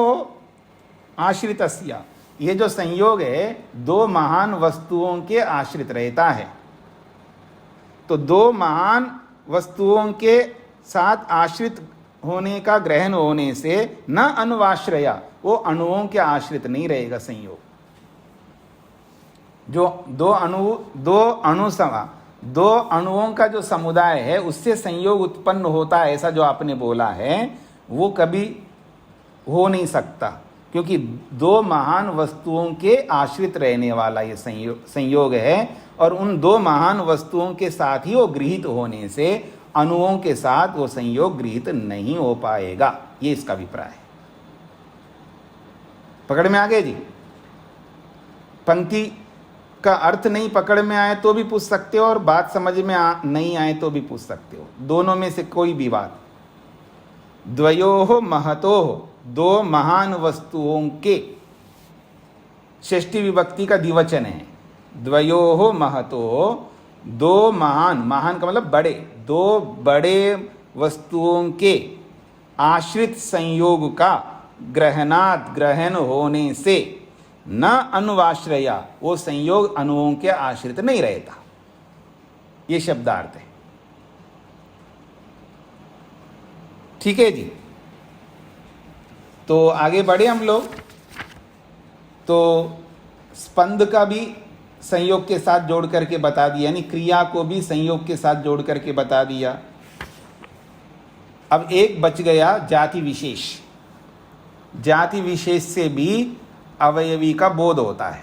आश्रितस्य, ये जो संयोग है दो महान वस्तुओं के आश्रित रहता है, तो दो महान वस्तुओं के साथ आश्रित होने का ग्रहण होने से न अनुवाश्रया, वो अणुओं के आश्रित नहीं रहेगा संयोग। जो दो अणुओं का जो समुदाय है उससे संयोग उत्पन्न होता है, ऐसा जो आपने बोला है वो कभी हो नहीं सकता, क्योंकि दो महान वस्तुओं के आश्रित रहने वाला ये संयोग है, और उन दो महान वस्तुओं के साथ ही वो गृहीत होने से अणुओं के साथ वो संयोग गृहीत नहीं हो पाएगा, ये इसका अभिप्राय है। पकड़ में आ गए जी? पंक्ति का अर्थ नहीं पकड़ में आए तो भी पूछ सकते हो, और बात समझ में नहीं आए तो भी पूछ सकते हो, दोनों में से कोई भी बात। द्वयोः महतोः, दो महान वस्तुओं के, षष्ठी विभक्ति का द्विवचन है। द्वयोः महतोः, दो महान, महान का मतलब बड़े, दो बड़े वस्तुओं के आश्रित संयोग का ग्रहणात्, ग्रहण होने से, न अनुवाश्रया, वो संयोग अणुओं के आश्रित नहीं रहता, ये शब्दार्थ है। ठीक है जी? तो आगे बढ़े हम लोग। तो स्पंद का भी संयोग के साथ जोड़ करके बता दिया, यानी क्रिया को भी संयोग के साथ जोड़ करके बता दिया। अब एक बच गया जाति विशेष। जाति विशेष से भी अवयवी का बोध होता है।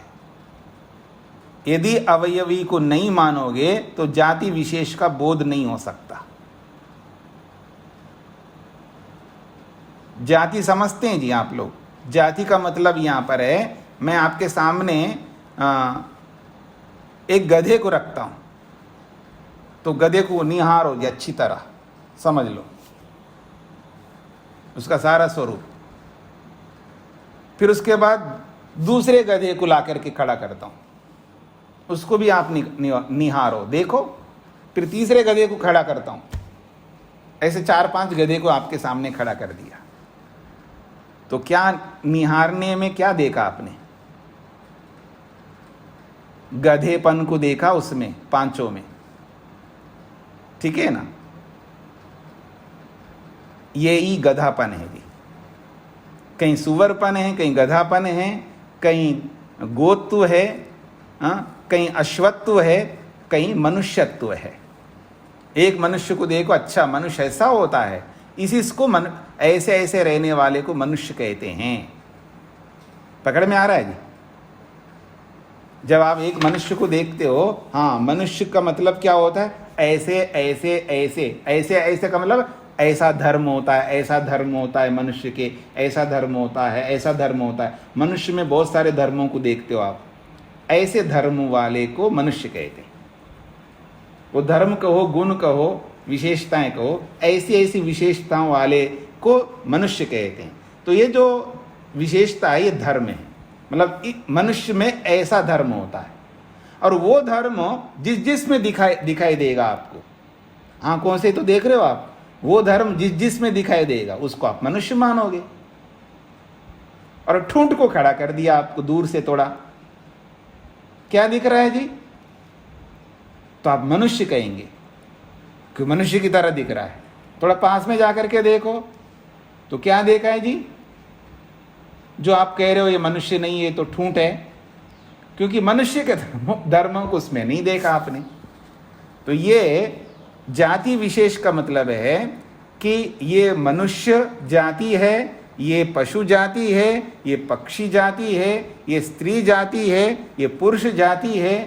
यदि अवयवी को नहीं मानोगे तो जाति विशेष का बोध नहीं हो सकता। जाति समझते हैं जी आप लोग? जाति का मतलब यहाँ पर है, मैं आपके सामने एक गधे को रखता हूँ, तो गधे को निहारो जी, अच्छी तरह समझ लो उसका सारा स्वरूप। फिर उसके बाद दूसरे गधे को ला करके खड़ा करता हूँ, उसको भी आप निहारो, देखो। फिर तीसरे गधे को खड़ा करता हूँ, ऐसे 4-5 गधे को आपके सामने खड़ा कर दिया। तो क्या निहारने में क्या देखा आपने? गधेपन को देखा उसमें, पांचों में, ठीक है ना? ये ही गधापन है जी। कहीं सुवरपन है, कहीं गधापन है, कहीं गोत्व है, कहीं अश्वत्व है, कहीं मनुष्यत्व है। एक मनुष्य को देखो, अच्छा मनुष्य ऐसा होता है, इसको ऐसे ऐसे रहने वाले को मनुष्य कहते हैं। पकड़ में आ रहा है जी? जब आप एक मनुष्य को देखते हो, हाँ, मनुष्य का मतलब क्या होता है? ऐसे ऐसे ऐसे ऐसे ऐसे का मतलब ऐसा धर्म होता है, ऐसा धर्म होता है मनुष्य के, ऐसा धर्म होता है, ऐसा धर्म होता है। मनुष्य में बहुत सारे धर्मों को देखते हो आप, ऐसे धर्म वाले को मनुष्य कहते हैं। वो धर्म कहो, गुण कहो, विशेषताएं कहो, ऐसी ऐसी विशेषताओं वाले को मनुष्य कहते हैं। तो ये जो विशेषता है ये धर्म है, मतलब मनुष्य में ऐसा धर्म होता है। और वो धर्म जिस में दिखाई देगा आपको, आंखों से तो देख रहे हो आप, वो धर्म जिस में दिखाई देगा उसको आप मनुष्य मानोगे। और ठूंठ को खड़ा कर दिया आपको दूर से, थोड़ा क्या दिख रहा है जी, तो आप मनुष्य कहेंगे कि मनुष्य की तरह दिख रहा है। थोड़ा पास में जाकर के देखो तो क्या देखा है जी? जो आप कह रहे हो ये मनुष्य नहीं है, तो ठूंठ है, क्योंकि मनुष्य के धर्मों को उसमें नहीं देखा आपने। तो ये जाति विशेष का मतलब है कि ये मनुष्य जाति है, ये पशु जाति है, ये पक्षी जाति है, ये स्त्री जाति है, ये पुरुष जाति है।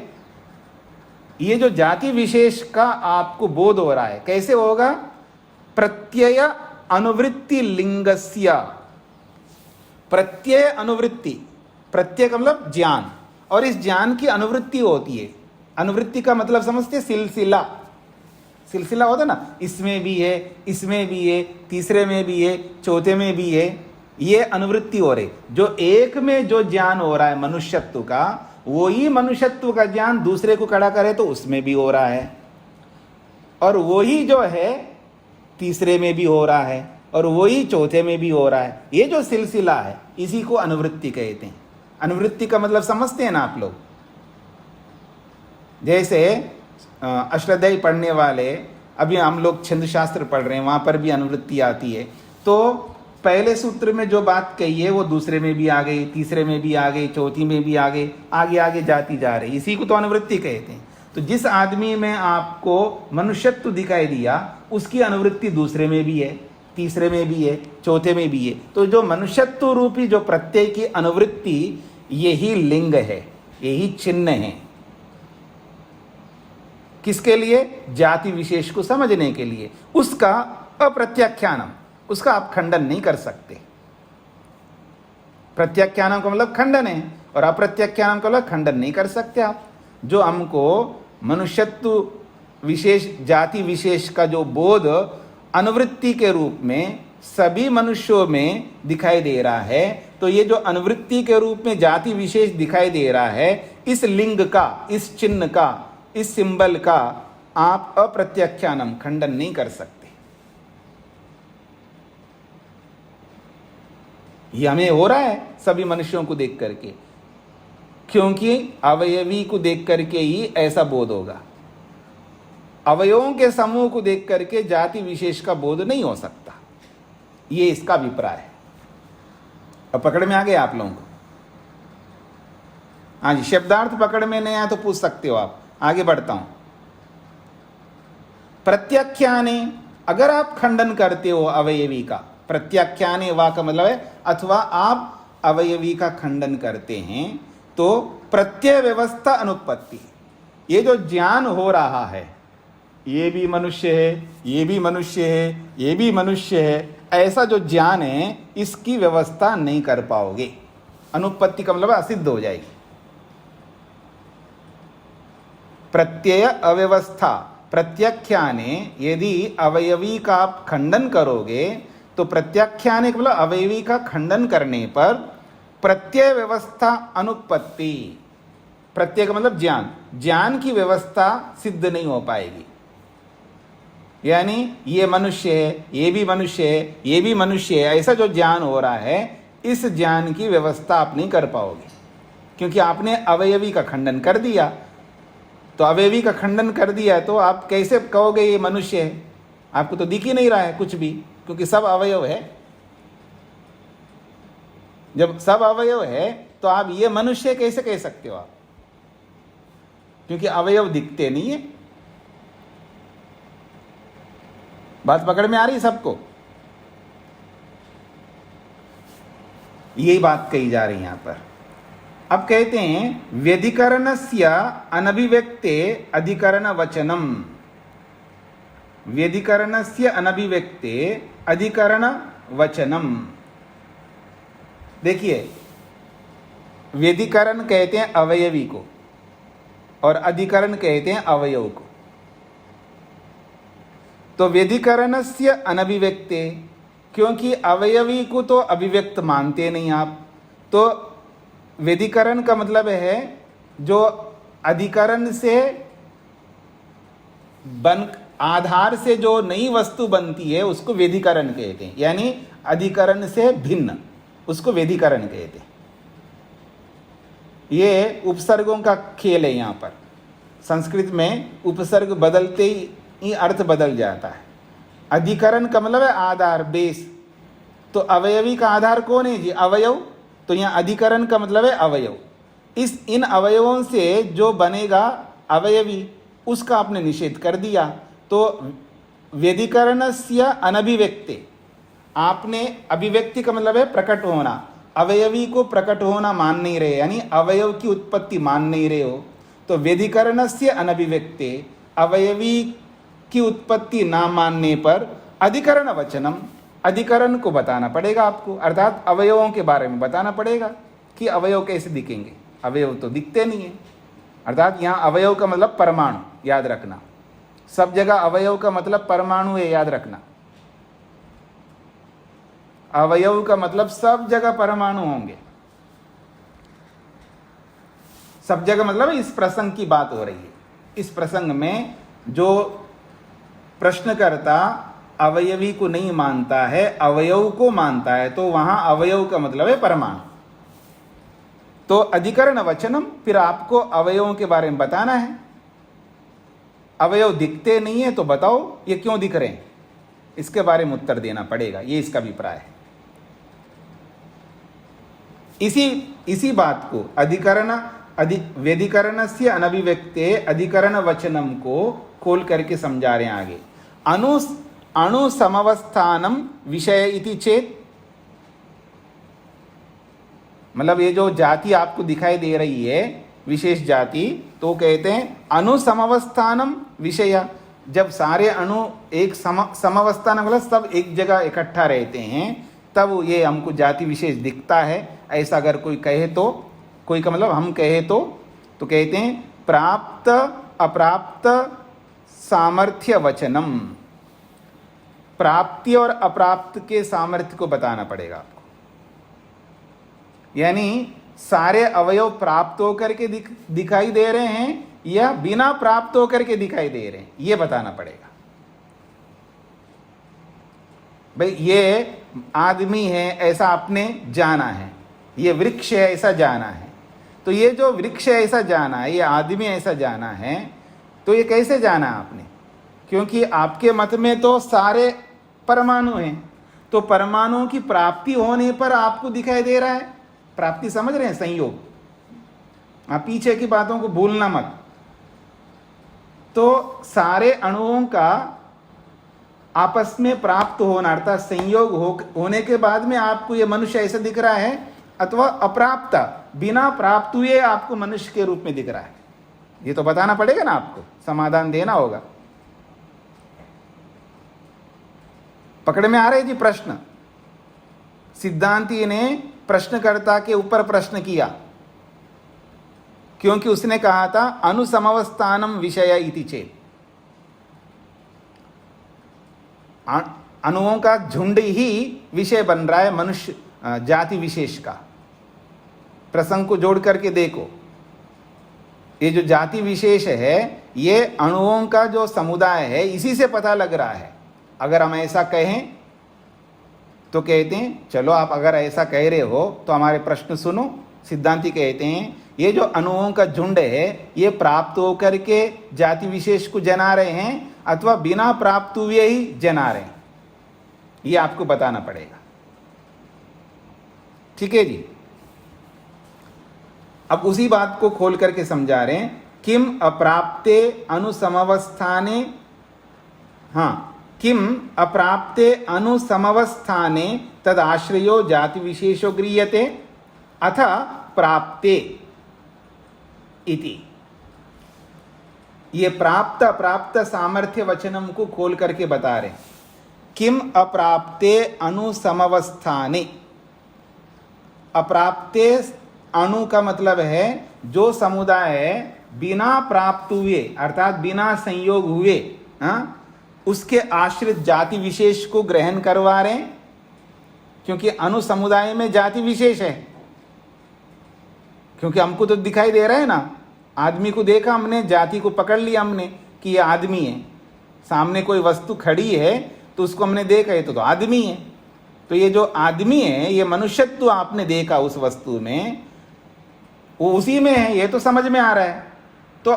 ये जो जाति विशेष का आपको बोध हो रहा है, कैसे होगा? प्रत्यय अनुवृत्ति लिंगस्य। प्रत्यय अनुवृत्ति, प्रत्यय का मतलब ज्ञान, और इस ज्ञान की अनुवृत्ति होती है। अनुवृत्ति का मतलब समझते? सिलसिला, सिलसिला होता ना, इसमें भी है, इसमें भी है, तीसरे में भी है, चौथे में भी है, ये अनुवृत्ति हो रही। जो एक में जो ज्ञान हो रहा है मनुष्यत्व का, वो ही मनुष्यत्व का ज्ञान दूसरे को खड़ा करे तो उसमें भी हो रहा है, और वही जो है तीसरे में भी हो रहा है, और वही चौथे में भी हो रहा है। ये जो सिलसिला है इसी को अनुवृत्ति कहते हैं। अनुवृत्ति का मतलब समझते हैं ना आप लोग? जैसे अष्टाध्यायी पढ़ने वाले, अभी हम लोग छंद शास्त्र पढ़ रहे हैं, वहां पर भी अनुवृत्ति आती है। तो पहले सूत्र में जो बात कही है वो दूसरे में भी आ गई, तीसरे में भी आ गई, चौथी में भी आ गई, आगे आगे जाती जा रही, इसी को तो अनुवृत्ति कहते हैं। तो जिस आदमी में आपको मनुष्यत्व दिखाई दिया, उसकी अनुवृत्ति दूसरे में भी है, तीसरे में भी है, चौथे में भी है। तो जो मनुष्यत्व रूपी जो प्रत्यय की अनुवृत्ति, यही लिंग है, यही चिन्ह है। किसके लिए? जाति विशेष को समझने के लिए। उसका अप्रत्याख्यानम, उसका आप खंडन नहीं कर सकते। प्रत्याख्यानम का मतलब खंडन है, और अप्रत्याख्यानम का मतलब खंडन नहीं कर सकते आप। जो हमको मनुष्यत्व विशेष, जाति विशेष का जो बोध अनुवृत्ति के रूप में सभी मनुष्यों में दिखाई दे रहा है, तो ये जो अनुवृत्ति के रूप में जाति विशेष दिखाई दे रहा है, इस लिंग का, इस चिन्ह का, इस सिंबल का आप अप्रत्याख्यानम, खंडन नहीं कर सकते। ये हमें हो रहा है सभी मनुष्यों को देख करके, क्योंकि अवयवी को देख करके ही ऐसा बोध होगा। अवयवों के समूह को देख करके जाति विशेष का बोध नहीं हो सकता। ये इसका अभिप्राय है। अब पकड़ में आ गए आप लोगों को? हाँ जी, शब्दार्थ पकड़ में नहीं आया तो पूछ सकते हो आप। आगे बढ़ता हूं। प्रत्याख्याने, अगर आप खंडन करते हो अवयवी का, प्रत्याख्याने वा का मतलब है अथवा आप अवयवी का खंडन करते हैं, तो प्रत्यय व्यवस्था अनुत्पत्ति, ये जो ज्ञान हो रहा है, ये भी मनुष्य है, ये भी मनुष्य है, ये भी मनुष्य है, ऐसा जो ज्ञान है इसकी व्यवस्था नहीं कर पाओगे। अनुपत्ति का मतलब असिद्ध हो जाएगी। प्रत्यय अव्यवस्था, प्रत्याख्याने यदि अवयवी का आप खंडन करोगे तो प्रत्याख्याने मतलब अवयवी का खंडन करने पर प्रत्यय व्यवस्था अनुपत्ति, प्रत्यय का मतलब ज्ञान, ज्ञान की व्यवस्था सिद्ध नहीं हो पाएगी। यानी ये मनुष्य है, ये भी मनुष्य है, ये भी मनुष्य है, ऐसा जो ज्ञान हो रहा है इस ज्ञान की व्यवस्था आप नहीं कर पाओगे, क्योंकि आपने अवयवी का खंडन कर दिया। तो अवयवी का खंडन कर दिया है तो आप कैसे कहोगे ये मनुष्य है? आपको तो दिख ही नहीं रहा है कुछ भी, क्योंकि सब अवयव है। जब सब अवयव है तो आप ये मनुष्य कैसे कह सकते हो आप? क्योंकि अवयव दिखते नहीं है। बात पकड़ में आ रही सबको? यही बात कही जा रही है यहां पर। अब कहते हैं व्यधिकरणस्य अनभिव्यक्ते अधिकरण वचनम, व्यधिकरणस्य अनभिव्यक्ते अधिकरण वचनम। देखिए, व्यधिकरण कहते हैं अवयवी को और अधिकरण कहते हैं अवयव को। तो व्यधिकरणस्य अनभिव्यक्ते, क्योंकि अवयवी को तो अभिव्यक्त मानते नहीं आप, तो व्यधिकरण का मतलब है जो अधिकरण से आधार से जो नई वस्तु बनती है उसको व्यधिकरण कहते हैं, यानी अधिकरण से भिन्न, उसको व्यधिकरण कहते हैं। ये उपसर्गों का खेल है। यहाँ पर संस्कृत में उपसर्ग बदलते ही अर्थ बदल जाता है। अधिकरण का मतलब है आधार, बेस। तो अवयवी का आधार कौन है जी? अवयव। तो यहाँ अधिकरण का मतलब है अवयव। इन अवयवों से जो बनेगा अवयवी, उसका आपने निषेध कर दिया। तो व्यधिकरणस्य अनभिव्यक्ते, आपने अभिव्यक्ति का मतलब है प्रकट होना, अवयवी को प्रकट होना मान नहीं रहे, यानी अवयव की उत्पत्ति मान नहीं रहे हो। तो व्यधिकरणस्य अनभिव्यक्ते, अवयवी की उत्पत्ति ना मानने पर अधिकरण वचनम, अधिकरण को बताना पड़ेगा आपको, अर्थात अवयवों के बारे में बताना पड़ेगा कि अवयव कैसे दिखेंगे। अवयव तो दिखते नहीं है। अर्थात यहाँ अवयव का मतलब परमाणु, याद रखना। सब जगह अवयव का मतलब परमाणु है, याद रखना। अवयव का मतलब सब जगह परमाणु होंगे। सब जगह मतलब इस प्रसंग की बात हो रही है। इस प्रसंग में जो प्रश्नकर्ता अवयवी को नहीं मानता है, अवयव को मानता है, तो वहां अवयव का मतलब है परमाणु। तो अधिकरण वचनम, फिर आपको अवयवों के बारे में बताना है। अवयव दिखते नहीं है तो बताओ ये क्यों दिख रहे हैं, इसके बारे में उत्तर देना पड़ेगा। ये इसका अभिप्राय है। इसी बात को व्यधिकरणस्य अनभिव्यक्ते अधिकरण वचनम को खोल करके समझा रहे हैं आगे। अणु समवस्थानम विषय इति चेत, मतलब ये जो जाति आपको दिखाई दे रही है विशेष जाति, तो कहते हैं अणु समवस्थानम विषय। जब सारे अणु एक समवस्थान मतलब सब एक जगह इकट्ठा रहते हैं तब ये हमको जाति विशेष दिखता है। ऐसा अगर कोई कहे तो, कोई का मतलब हम कहे तो कहते हैं प्राप्त अप्राप्त सामर्थ्य वचनम। प्राप्ति और अप्राप्त के सामर्थ्य को बताना पड़ेगा आपको, यानी सारे अवयव प्राप्त होकर के दिखाई दे रहे हैं या बिना प्राप्त होकर के दिखाई दे रहे हैं, ये बताना पड़ेगा। भाई ये आदमी है ऐसा आपने जाना है, ये वृक्ष है ऐसा जाना है, तो ये जो वृक्ष है ऐसा जाना है, ये आदमी ऐसा जाना है, तो ये कैसे जाना आपने? क्योंकि आपके मत में तो सारे परमाणु हैं, तो परमाणुओं की प्राप्ति होने पर आपको दिखाई दे रहा है। प्राप्ति समझ रहे हैं? संयोग। आप पीछे की बातों को भूलना मत। तो सारे अणुओं का आपस में प्राप्त होना अर्थात संयोग होने के बाद में आपको ये मनुष्य ऐसा दिख रहा है, अथवा अप्राप्त बिना प्राप्त हुए आपको मनुष्य के रूप में दिख रहा है। ये तो बताना पड़ेगा ना, आपको समाधान देना होगा। पकड़ में आ रहे जी प्रश्न? सिद्धांती ने प्रश्नकर्ता के ऊपर प्रश्न किया, क्योंकि उसने कहा था अनुसमवस्थानम विषय इति चेत, अणुओं का झुंड ही विषय बन रहा है मनुष्य जाति विशेष का। प्रसंग को जोड़ करके देखो, ये जो जाति विशेष है ये अणुओं का जो समुदाय है इसी से पता लग रहा है। अगर हम ऐसा कहें तो कहते हैं चलो आप अगर ऐसा कह रहे हो तो हमारे प्रश्न सुनो। सिद्धांती कहते हैं ये जो अणुओं का झुंड है ये प्राप्त होकर के जाति विशेष को जना रहे हैं अथवा बिना प्राप्त हुए ही जना रहे हैं, ये आपको बताना पड़ेगा। ठीक है जी। अब उसी बात को खोल करके समझा रहे हैं, किम अप्राप्ते अनुसमवस्थाने, हाँ, किम अप्राप्ते अनुसमवस्थाने तद आश्रयो जाति विशेषो गृह्यते अथ प्राप्ते इति। ये प्राप्त अप्राप्त सामर्थ्य वचनम को खोल करके बता रहे। किम अप्राप्ते अनुसमवस्थाने, अप्राप्ते अणु का मतलब है जो समुदाय बिना प्राप्त हुए अर्थात बिना संयोग हुए उसके आश्रित जाति विशेष को ग्रहण करवा रहे हैं, क्योंकि अणु समुदाय में जाति विशेष है। क्योंकि हमको तो दिखाई दे रहा है ना, आदमी को देखा हमने, जाति को पकड़ लिया हमने कि ये आदमी है। सामने कोई वस्तु खड़ी है तो उसको हमने देखा है तो आदमी है। तो ये जो आदमी है ये मनुष्यत्व आपने देखा उस वस्तु में, वो उसी में है, ये तो समझ में आ रहा है। तो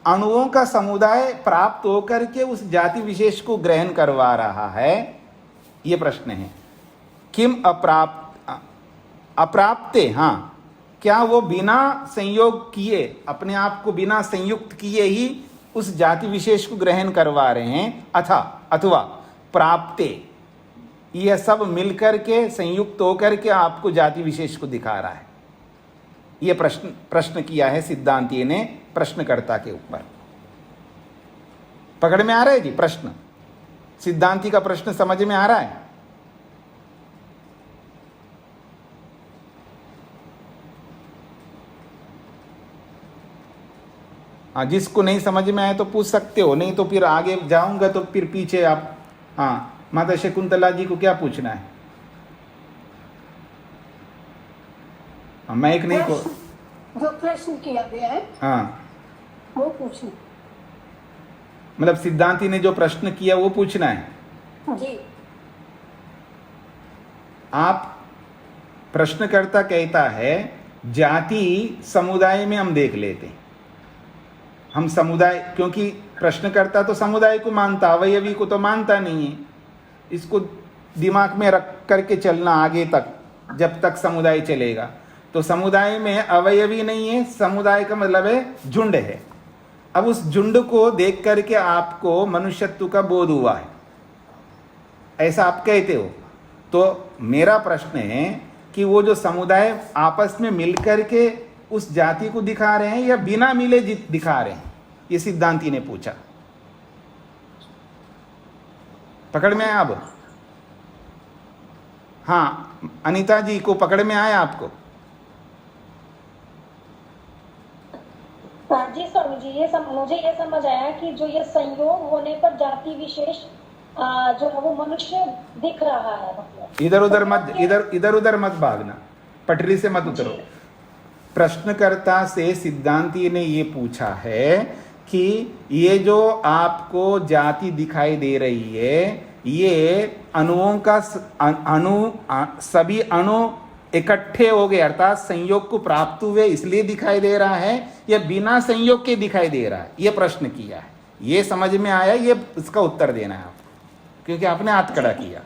अणुओं का समुदाय प्राप्त होकर के उस जाति विशेष को ग्रहण करवा रहा है, ये प्रश्न है। किम अप्राप्ते, हाँ, क्या वो बिना संयोग किए, अपने आप को बिना संयुक्त किए ही उस जाति विशेष को ग्रहण करवा रहे हैं, अथवा प्राप्ते, यह सब मिलकर के संयुक्त होकर के आपको जाति विशेष को दिखा रहा है। यह प्रश्न किया है सिद्धांती ने प्रश्नकर्ता के ऊपर। पकड़ में आ रहा है जी प्रश्न? सिद्धांती का प्रश्न समझ में आ रहा है? हाँ, जिसको नहीं समझ में आए तो पूछ सकते हो, नहीं तो फिर आगे जाऊंगा तो फिर पीछे आप। हाँ, माता शकुंतला जी को क्या पूछना है? मैं एक नहीं को जो प्रश्न किया गया है, हाँ, वो पूछना। मतलब सिद्धांती ने जो प्रश्न किया वो पूछना है जी। आप प्रश्नकर्ता कहता है जाति समुदाय में हम देख लेते हैं, हम समुदाय, क्योंकि प्रश्नकर्ता तो समुदाय को मानता, अवयवी को तो मानता नहीं है। इसको दिमाग में रख करके चलना आगे तक, जब तक समुदाय चलेगा। तो समुदाय में अवयवी नहीं है, समुदाय का मतलब है झुंड है। अब उस झुंड को देख करके आपको मनुष्यत्व का बोध हुआ है, ऐसा आप कहते हो। तो मेरा प्रश्न है कि वो जो समुदाय आपस में मिलकर के उस जाति को दिखा रहे हैं या बिना मिले दिखा रहे हैं, ये सिद्धांती ने पूछा। पकड़ में आया अब? हाँ, अनीता जी को पकड़ में आया आपको? जी स्वामी जी, मुझे ये समझ आया कि जो ये संयोग होने पर जाति विशेष जो है वो मनुष्य दिख रहा है। मतलब इधर उधर मत भागना, पटरी से मत उतरो। प्रश्नकर्ता से सिद्धांती ने ये पूछा है कि ये जो आपको जाति दिखाई दे रही है, ये अणुओं का सभी अणु इकट्ठे हो गए अर्थात संयोग को प्राप्त हुए इसलिए दिखाई दे रहा है या बिना संयोग के दिखाई दे रहा है? ये प्रश्न किया है। ये समझ में आया? ये इसका उत्तर देना है आपको, क्योंकि आपने हाथ खड़ा किया।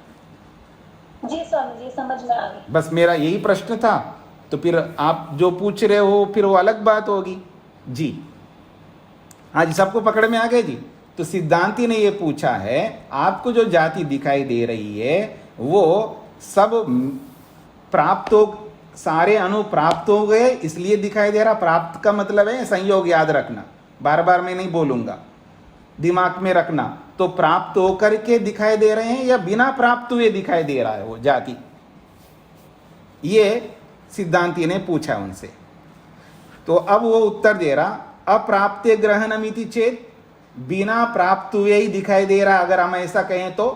जी स्वामी जी, समझ में आ गई। बस मेरा यही प्रश्न था। तो फिर आप जो पूछ रहे हो फिर वो अलग बात होगी जी। हाँ जी, सबको पकड़ में आ गए जी। तो सिद्धांती ने ये पूछा है आपको जो जाति दिखाई दे रही है वो सब प्राप्त हो, सारे अणु प्राप्त हो गए इसलिए दिखाई दे रहा। प्राप्त का मतलब है संयोग, याद रखना, बार बार मैं नहीं बोलूंगा। दिमाग में रखना। तो प्राप्त होकर के दिखाई दे रहे हैं या बिना प्राप्त हुए दिखाई दे रहा है वो जाति, ये सिद्धांती ने पूछा उनसे। तो अब वो उत्तर दे रहा, अप्राप्ते ग्रहणमिति चेत, बिना प्राप्त हुए ही दिखाई दे रहा अगर हम ऐसा कहें तो।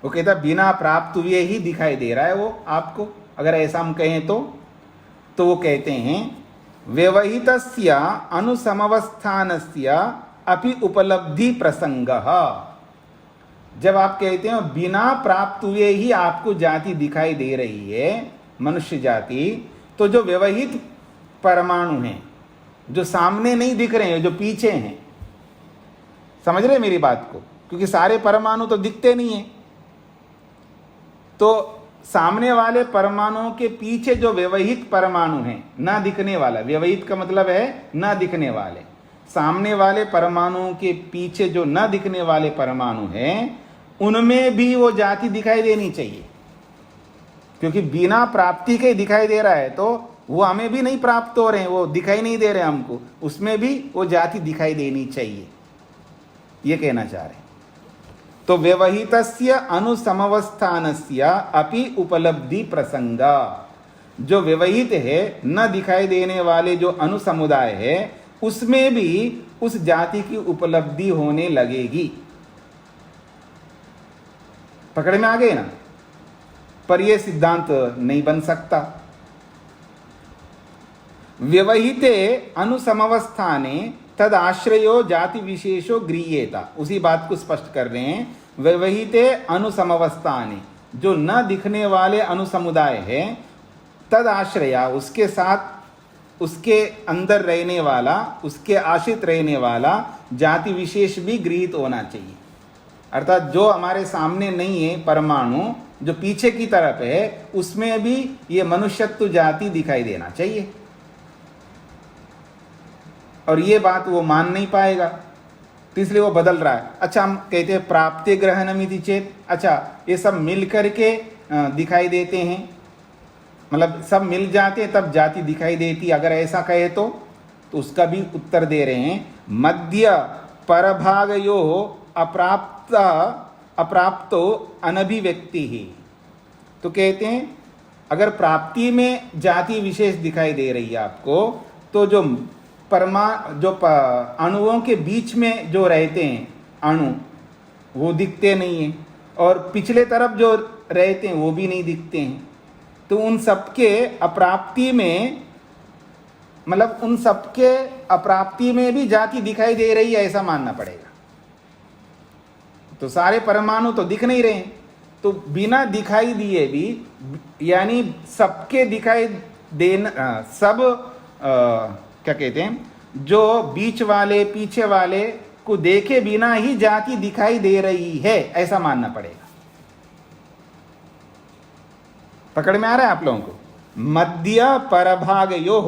वो कहता बिना प्राप्त हुए ही दिखाई दे रहा है वो आपको, अगर ऐसा हम कहें तो वो कहते हैं व्यवहितस्य अनुसमवस्थानस्य अपि उपलब्धि प्रसंगः। जब आप कहते हो बिना प्राप्त हुए ही आपको जाति दिखाई दे रही है मनुष्य जाति, तो जो व्यवहित परमाणु हैं, जो सामने नहीं दिख रहे हैं, जो पीछे हैं, समझ रहे मेरी बात को, क्योंकि सारे परमाणु तो दिखते नहीं है। तो सामने वाले परमाणुओं के पीछे जो व्यवहित परमाणु हैं, ना दिखने वाला, व्यवहित का मतलब है ना दिखने वाले, सामने वाले परमाणुओं के पीछे जो ना दिखने वाले परमाणु हैं, उनमें भी वो जाति दिखाई देनी चाहिए। क्योंकि बिना प्राप्ति के दिखाई दे रहा है, तो वो हमें भी नहीं प्राप्त हो रहे हैं, वो दिखाई नहीं दे रहे हमको, उसमें भी वो जाति दिखाई देनी चाहिए, ये कहना चाह रहे हैं। तो व्यवहितस्य अनुसमवस्थानस्य अपि उपलब्धि प्रसंग, जो व्यवहित है, न दिखाई देने वाले जो अनुसमुदाय है, उसमें भी उस जाति की उपलब्धि होने लगेगी। पकड़ में आ गए ना? पर यह सिद्धांत नहीं बन सकता। व्यवहिते अनुसमवस्थाने तद आश्रयो जाति विशेषो गृह्येता, उसी बात को स्पष्ट कर रहे हैं। व्यवहिते अनुसमवस्थाने, जो न दिखने वाले अनुसमुदाय है, तद आश्रया, उसके साथ उसके अंदर रहने वाला, उसके आश्रित रहने वाला जाति विशेष भी गृहीत होना चाहिए। अर्थात जो हमारे सामने नहीं है परमाणु, जो पीछे की तरफ है, उसमें भी ये मनुष्यत्व जाति दिखाई देना चाहिए। और ये बात वो मान नहीं पाएगा, तो इसलिए वो बदल रहा है। अच्छा, हम कहते हैं प्राप्ते ग्रहणमिति चेत, अच्छा ये सब मिल करके दिखाई देते हैं, मतलब सब मिल जाते हैं तब जाति दिखाई देती, अगर ऐसा कहे तो उसका भी उत्तर दे रहे हैं। मध्य परभागयो अप्राप्तो अनभिव्यक्ति ही, तो कहते हैं अगर प्राप्ति में जाति विशेष दिखाई दे रही है आपको, तो जो अणुओं के बीच में जो रहते हैं अणु, वो दिखते नहीं हैं, और पिछले तरफ जो रहते हैं वो भी नहीं दिखते हैं। तो उन सबके अप्राप्ति में, मतलब उन सबके अप्राप्ति में भी जाति दिखाई दे रही है, ऐसा मानना पड़ेगा। तो सारे परमाणु तो दिख नहीं रहे, तो बिना दिखाई दिए भी, यानी सबके दिखाई देना, सब क्या कहते हैं, जो बीच वाले पीछे वाले को देखे बिना ही जाति दिखाई दे रही है, ऐसा मानना पड़ेगा। पकड़ में आ रहा है आप लोगों को? मध्य परभागयो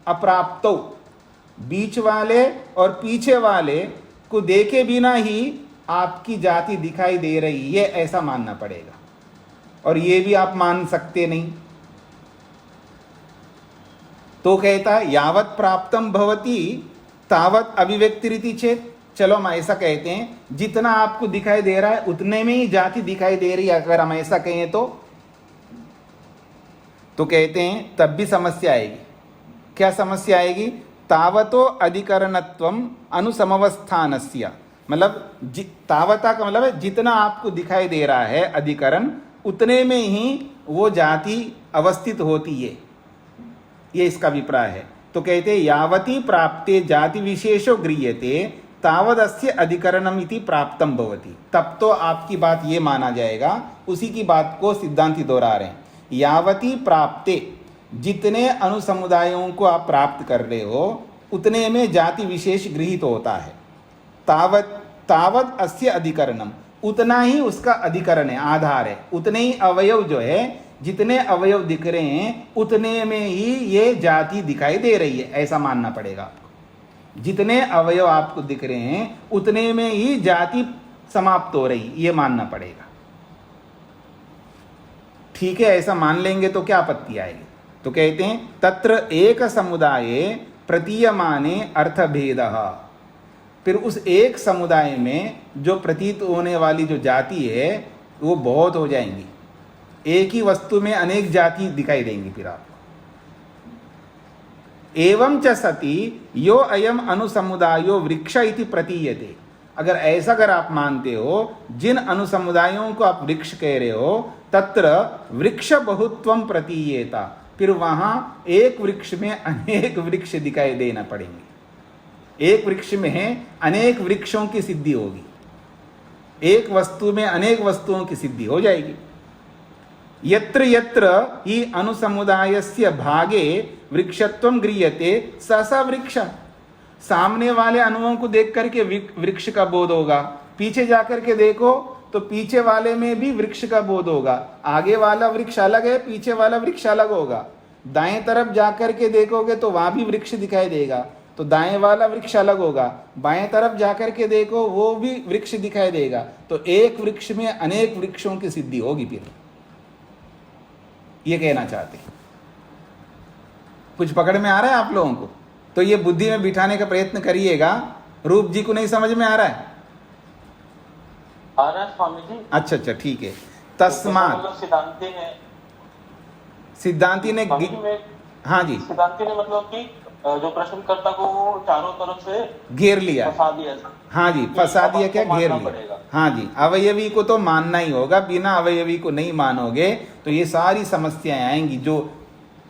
अप्राप्तो, बीच वाले और पीछे वाले को देखे बिना ही आपकी जाति दिखाई दे रही है, ऐसा मानना पड़ेगा। और ये भी आप मान सकते नहीं। तो कहता है यावत प्राप्तम भवति तावत अभिव्यक्तिरिति चेत, चलो हम ऐसा कहते हैं जितना आपको दिखाई दे रहा है उतने में ही जाति दिखाई दे रही है, अगर हम ऐसा कहें तो कहते हैं तब भी समस्या आएगी। क्या समस्या आएगी? तावतो अधिकरणत्वम अनुसमवस्थानस्य, मतलब तावता का मतलब है जितना आपको दिखाई दे रहा है अधिकरण, उतने में ही वो जाति अवस्थित होती है, ये इसका अभिप्राय है। तो कहते हैं यावती प्राप्ते जाति विशेषो गृह्यते तावदस्य अधिकरणम इति प्राप्तम भवति, तब तो आपकी बात ये माना जाएगा। उसी की बात को सिद्धांती दोहरा रहे हैं। यावती प्राप्ते, जितने अनुसमुदायों को आप प्राप्त कर रहे हो उतने में जाति विशेष गृहीत होता है। तावत अस्य अधिकरणम, उतना ही उसका अधिकरण है, आधार है, उतने ही अवयव जो है, जितने अवयव दिख रहे हैं उतने में ही ये जाति दिखाई दे रही है, ऐसा मानना पड़ेगा आपको। जितने अवयव आपको दिख रहे हैं उतने में ही जाति समाप्त हो रही, ये मानना पड़ेगा। ठीक है, ऐसा मान लेंगे तो क्या आपत्ति आएगी? तो कहते हैं तत्र एक समुदाये प्रतीयमाने अर्थभेदः, फिर उस एक समुदाय में जो प्रतीत होने वाली जो जाति है वो बहुत हो जाएंगी। एक ही वस्तु में अनेक जाति दिखाई देंगी फिर आपको। एवं च सति यो अयम अनुसमुदायो वृक्ष इति प्रतीयते। अगर आप मानते हो जिन अनुसमुदायों को आप वृक्ष कह रहे हो तत्र वृक्ष बहुत्वम प्रतीयेता, फिर वहां एक वृक्ष में अनेक वृक्ष दिखाई देना पड़ेंगे। एक वृक्ष में अनेक वृक्षों की सिद्धि होगी, एक वस्तु में अनेक वस्तुओं की सिद्धि हो जाएगी। यत्र यत्र ही अनुसमुदायस्य भागे वृक्षत्वं गृह्यते स स वृक्ष। सामने वाले अणुओं को देख करके वृक्ष का बोध होगा, पीछे जाकर के देखो तो पीछे वाले में भी वृक्ष का बोध होगा। आगे वाला वृक्ष अलग है, पीछे वाला वृक्ष अलग होगा। दाएं तरफ जाकर के देखोगे तो वहां भी वृक्ष दिखाई देगा, तो दाएं वाला वृक्ष अलग होगा। बाएं तरफ जाकर के देखो वो भी वृक्ष दिखाई देगा। तो एक वृक्ष में अनेक वृक्षों की सिद्धि होगी। फिर ये कहना चाहते हैं। कुछ पकड़ में आ रहा है आप लोगों को? तो ये बुद्धि में बिठाने का प्रयत्न करिएगा। रूप जी को नहीं समझ में आ रहा है? आ रहा है स्वामी जी। अच्छा अच्छा, ठीक है। तस्मात सिद्धांति ने हाँ जी, सिद्धांति ने मतलब कि जो प्रश्नकर्ता को वो चारों तरफ से घेर लिया, फंसा दिया। हाँ जी, फंसा दिया, क्या घेर लिया। हाँ जी, अवयवी को तो मानना ही होगा, बिना अवयवी को नहीं मानोगे तो ये सारी समस्याएं आएंगी जो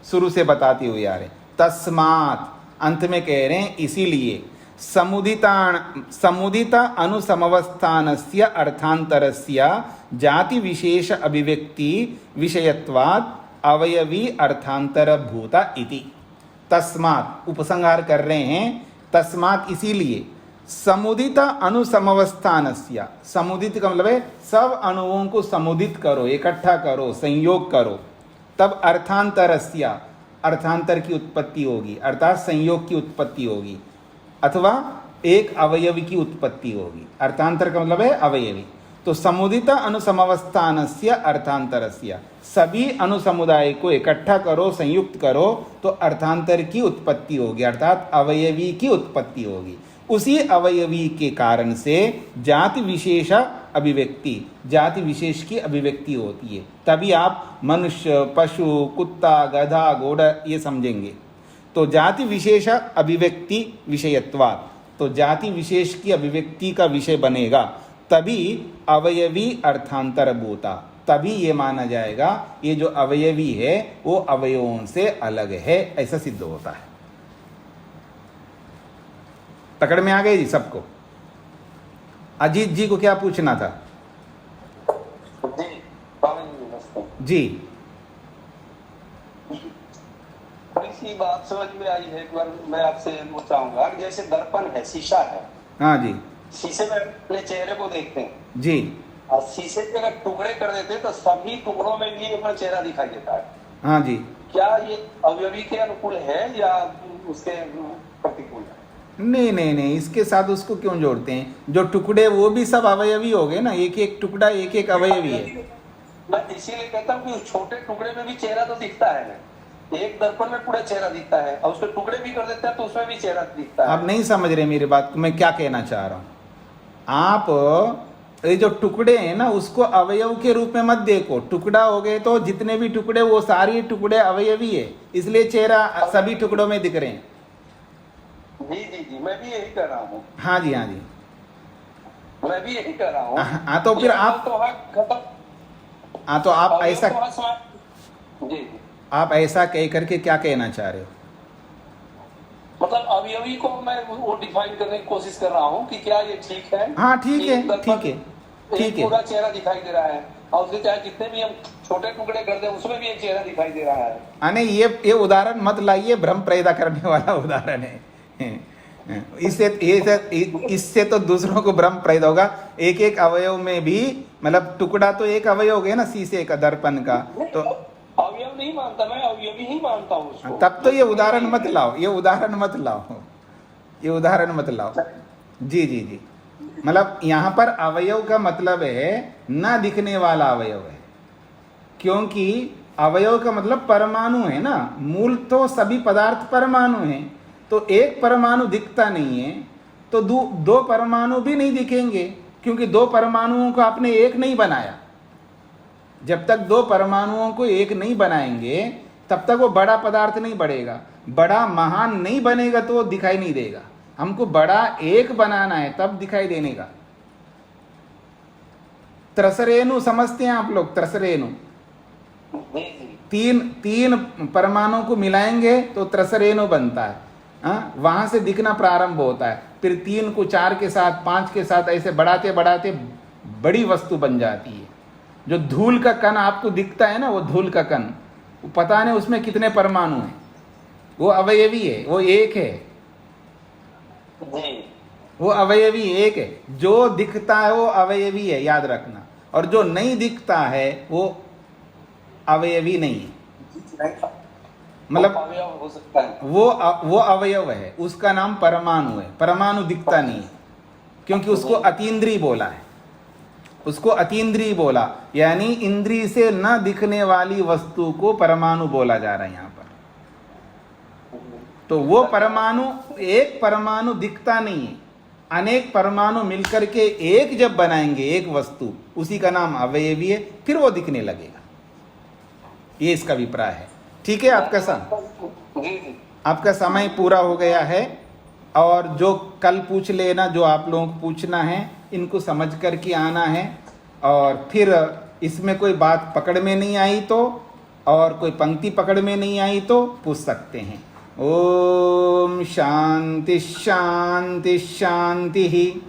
शुरू से बताते हुए आ रहे। तस्मात अंत में कह रहे हैं इसीलिए समुदित अनुसमवस्थानस्य अर्थांतरस्य जाति विशेष अभिव्यक्ति विषयत्वात् अवयवी अर्थांतर भूता इति। तस्मात् उपसंहार कर रहे हैं, तस्मात् इसीलिए समुदित अनुसमवस्थानस्य, समुदित का मतलब है सब अणुओं को समुदित करो, इकट्ठा करो, संयोग करो, तब अर्थांतरस्य, अर्थांतर की उत्पत्ति होगी, अर्थात संयोग की उत्पत्ति होगी, अथवा एक अवयवी की उत्पत्ति होगी। अर्थांतर का मतलब है अवयवी। तो समुदित अनुसमवस्थानस्य अर्थांतरस्य, सभी अनुसमुदाय को इकट्ठा करो, संयुक्त करो तो अर्थांतर की उत्पत्ति होगी, अर्थात अवयवी की उत्पत्ति होगी। उसी अवयवी के कारण से जाति विशेष अभिव्यक्ति, जाति विशेष की अभिव्यक्ति होती है। तभी आप मनुष्य, पशु, कुत्ता, गधा, घोड़ा ये समझेंगे। तो जाति विशेष अभिव्यक्ति विषयत्वात्, तो जाति विशेष की अभिव्यक्ति का विषय बनेगा, तभी अवयवी अर्थांतर भूता, तभी ये माना जाएगा ये जो अवयवी है वो अवयवों से अलग है, ऐसा सिद्ध होता है। पकड़ में आ गए जी सबको? अजीत जी को क्या पूछना था? जी थोड़ी सी बात समझ में आई है, एक बार मैं आपसे वो चाहूंगा। जैसे दर्पण है, शीशा है, हाँ जी, शीशे में अपने चेहरे को देखते हैं जी, और शीशे के अगर टुकड़े कर देते हैं तो सभी टुकड़ों में भी अपना चेहरा दिखाई देता है। हाँ जी। क्या ये अवयवी के अनुकूल है या उसके प्रतिकूल है? नहीं नहीं नहीं, इसके साथ उसको क्यों जोड़ते हैं? जो टुकड़े वो भी सब अवयवी हो गए ना, एक एक टुकड़ा एक एक अवयवी है। मैं इसीलिए कहता हूँ कि उस छोटे टुकड़े में भी चेहरा तो दिखता है। एक दर्पण में पूरा चेहरा दिखता है और उसके टुकड़े भी कर देते हैं तो उसमें भी चेहरा दिखता है। आप नहीं समझ रहे मेरी बात को, मैं क्या कहना चाह रहा हूँ। आप ये जो टुकड़े हैं ना उसको अवयव के रूप में मत देखो। टुकड़ा हो गए तो जितने भी टुकड़े वो सारी टुकड़े अवयवी है, इसलिए चेहरा सभी टुकड़ों में दिख रहे हैं। जी जी जी, मैं भी यही कर रहा हूँ। हाँ जी, हाँ जी, मैं भी यही कर रहा हूँ। हाँ तो फिर आप हाँ तो आप ऐसा जी, आप ऐसा कह करके क्या कहना चाह रहे हो? मतलब अवयवी को मैं वो डिफाइन करने की कोशिश कर रहा हूँ कि क्या ये ठीक है? हाँ ठीक है, ठीक है, ठीक है। पूरा चेहरा दिखाई दे रहा है और उसके चाहे जितने भी हम छोटे टुकड़े कर दे उसमें भी एक चेहरा दिखाई दे रहा है। नहीं, ये उदाहरण मत लाइए, भ्रम पैदा करने वाला उदाहरण है। इससे तो दूसरों को भ्रम पैदा होगा। एक एक अवयव में भी मतलब टुकड़ा तो एक अवयव हो गया ना शीशे का, दर्पण का। तो अवयव नहीं मानता मैं, अवयवी ही मानता हूँ उसको। तब तो ये उदाहरण मत लाओ, ये उदाहरण मत लाओ, ये उदाहरण मत लाओ। जी जी जी, मतलब यहाँ पर अवयव का मतलब है ना दिखने वाला अवयव है, क्योंकि अवयव का मतलब परमाणु है ना। मूल तो सभी पदार्थ परमाणु हैं, तो एक परमाणु दिखता नहीं है तो दो परमाणु भी नहीं दिखेंगे, क्योंकि दो परमाणुओं को आपने एक नहीं बनाया। जब तक दो परमाणुओं को एक नहीं बनाएंगे तब तक वो बड़ा पदार्थ नहीं बढ़ेगा, बड़ा महान नहीं बनेगा तो वो दिखाई नहीं देगा। हमको बड़ा एक बनाना है तब दिखाई देने का। त्रसरेणु समझते हैं आप लोग? त्रसरेणु तीन परमाणु को मिलाएंगे तो त्रसरेणु बनता है। वहां से दिखना प्रारंभ होता है, फिर 3 को 4 के साथ 5 के साथ ऐसे बढ़ाते बढ़ाते बड़ी वस्तु बन जाती है। जो धूल का कण आपको दिखता है ना, वो धूल का कण, पता नहीं उसमें कितने परमाणु हैं, वो अवयवी है, वो एक है, वो अवयवी एक है। जो दिखता है वो अवयवी है, याद रखना, और जो नहीं दिखता है वो अवयवी नहीं है। मतलब हो सकता है, वो अवयव है, उसका नाम परमाणु है। परमाणु दिखता नहीं है क्योंकि उसको अतीन्द्रिय बोला है, उसको अतीन्द्रिय बोला, यानी इंद्रिय से न दिखने वाली वस्तु को परमाणु बोला जा रहा है यहाँ पर। तो वो परमाणु, एक परमाणु दिखता नहीं है, अनेक परमाणु मिलकर के एक जब बनाएंगे एक वस्तु, उसी का नाम अवयवी है, फिर वो दिखने लगेगा। ये इसका अभिप्राय है। ठीक है, आपका समय पूरा हो गया है, और जो कल पूछ लेना, जो आप लोगों को पूछना है, इनको समझ कर के आना है। और फिर इसमें कोई बात पकड़ में नहीं आई तो, और कोई पंक्ति पकड़ में नहीं आई तो पूछ सकते हैं। ओम शांति शांति शांति।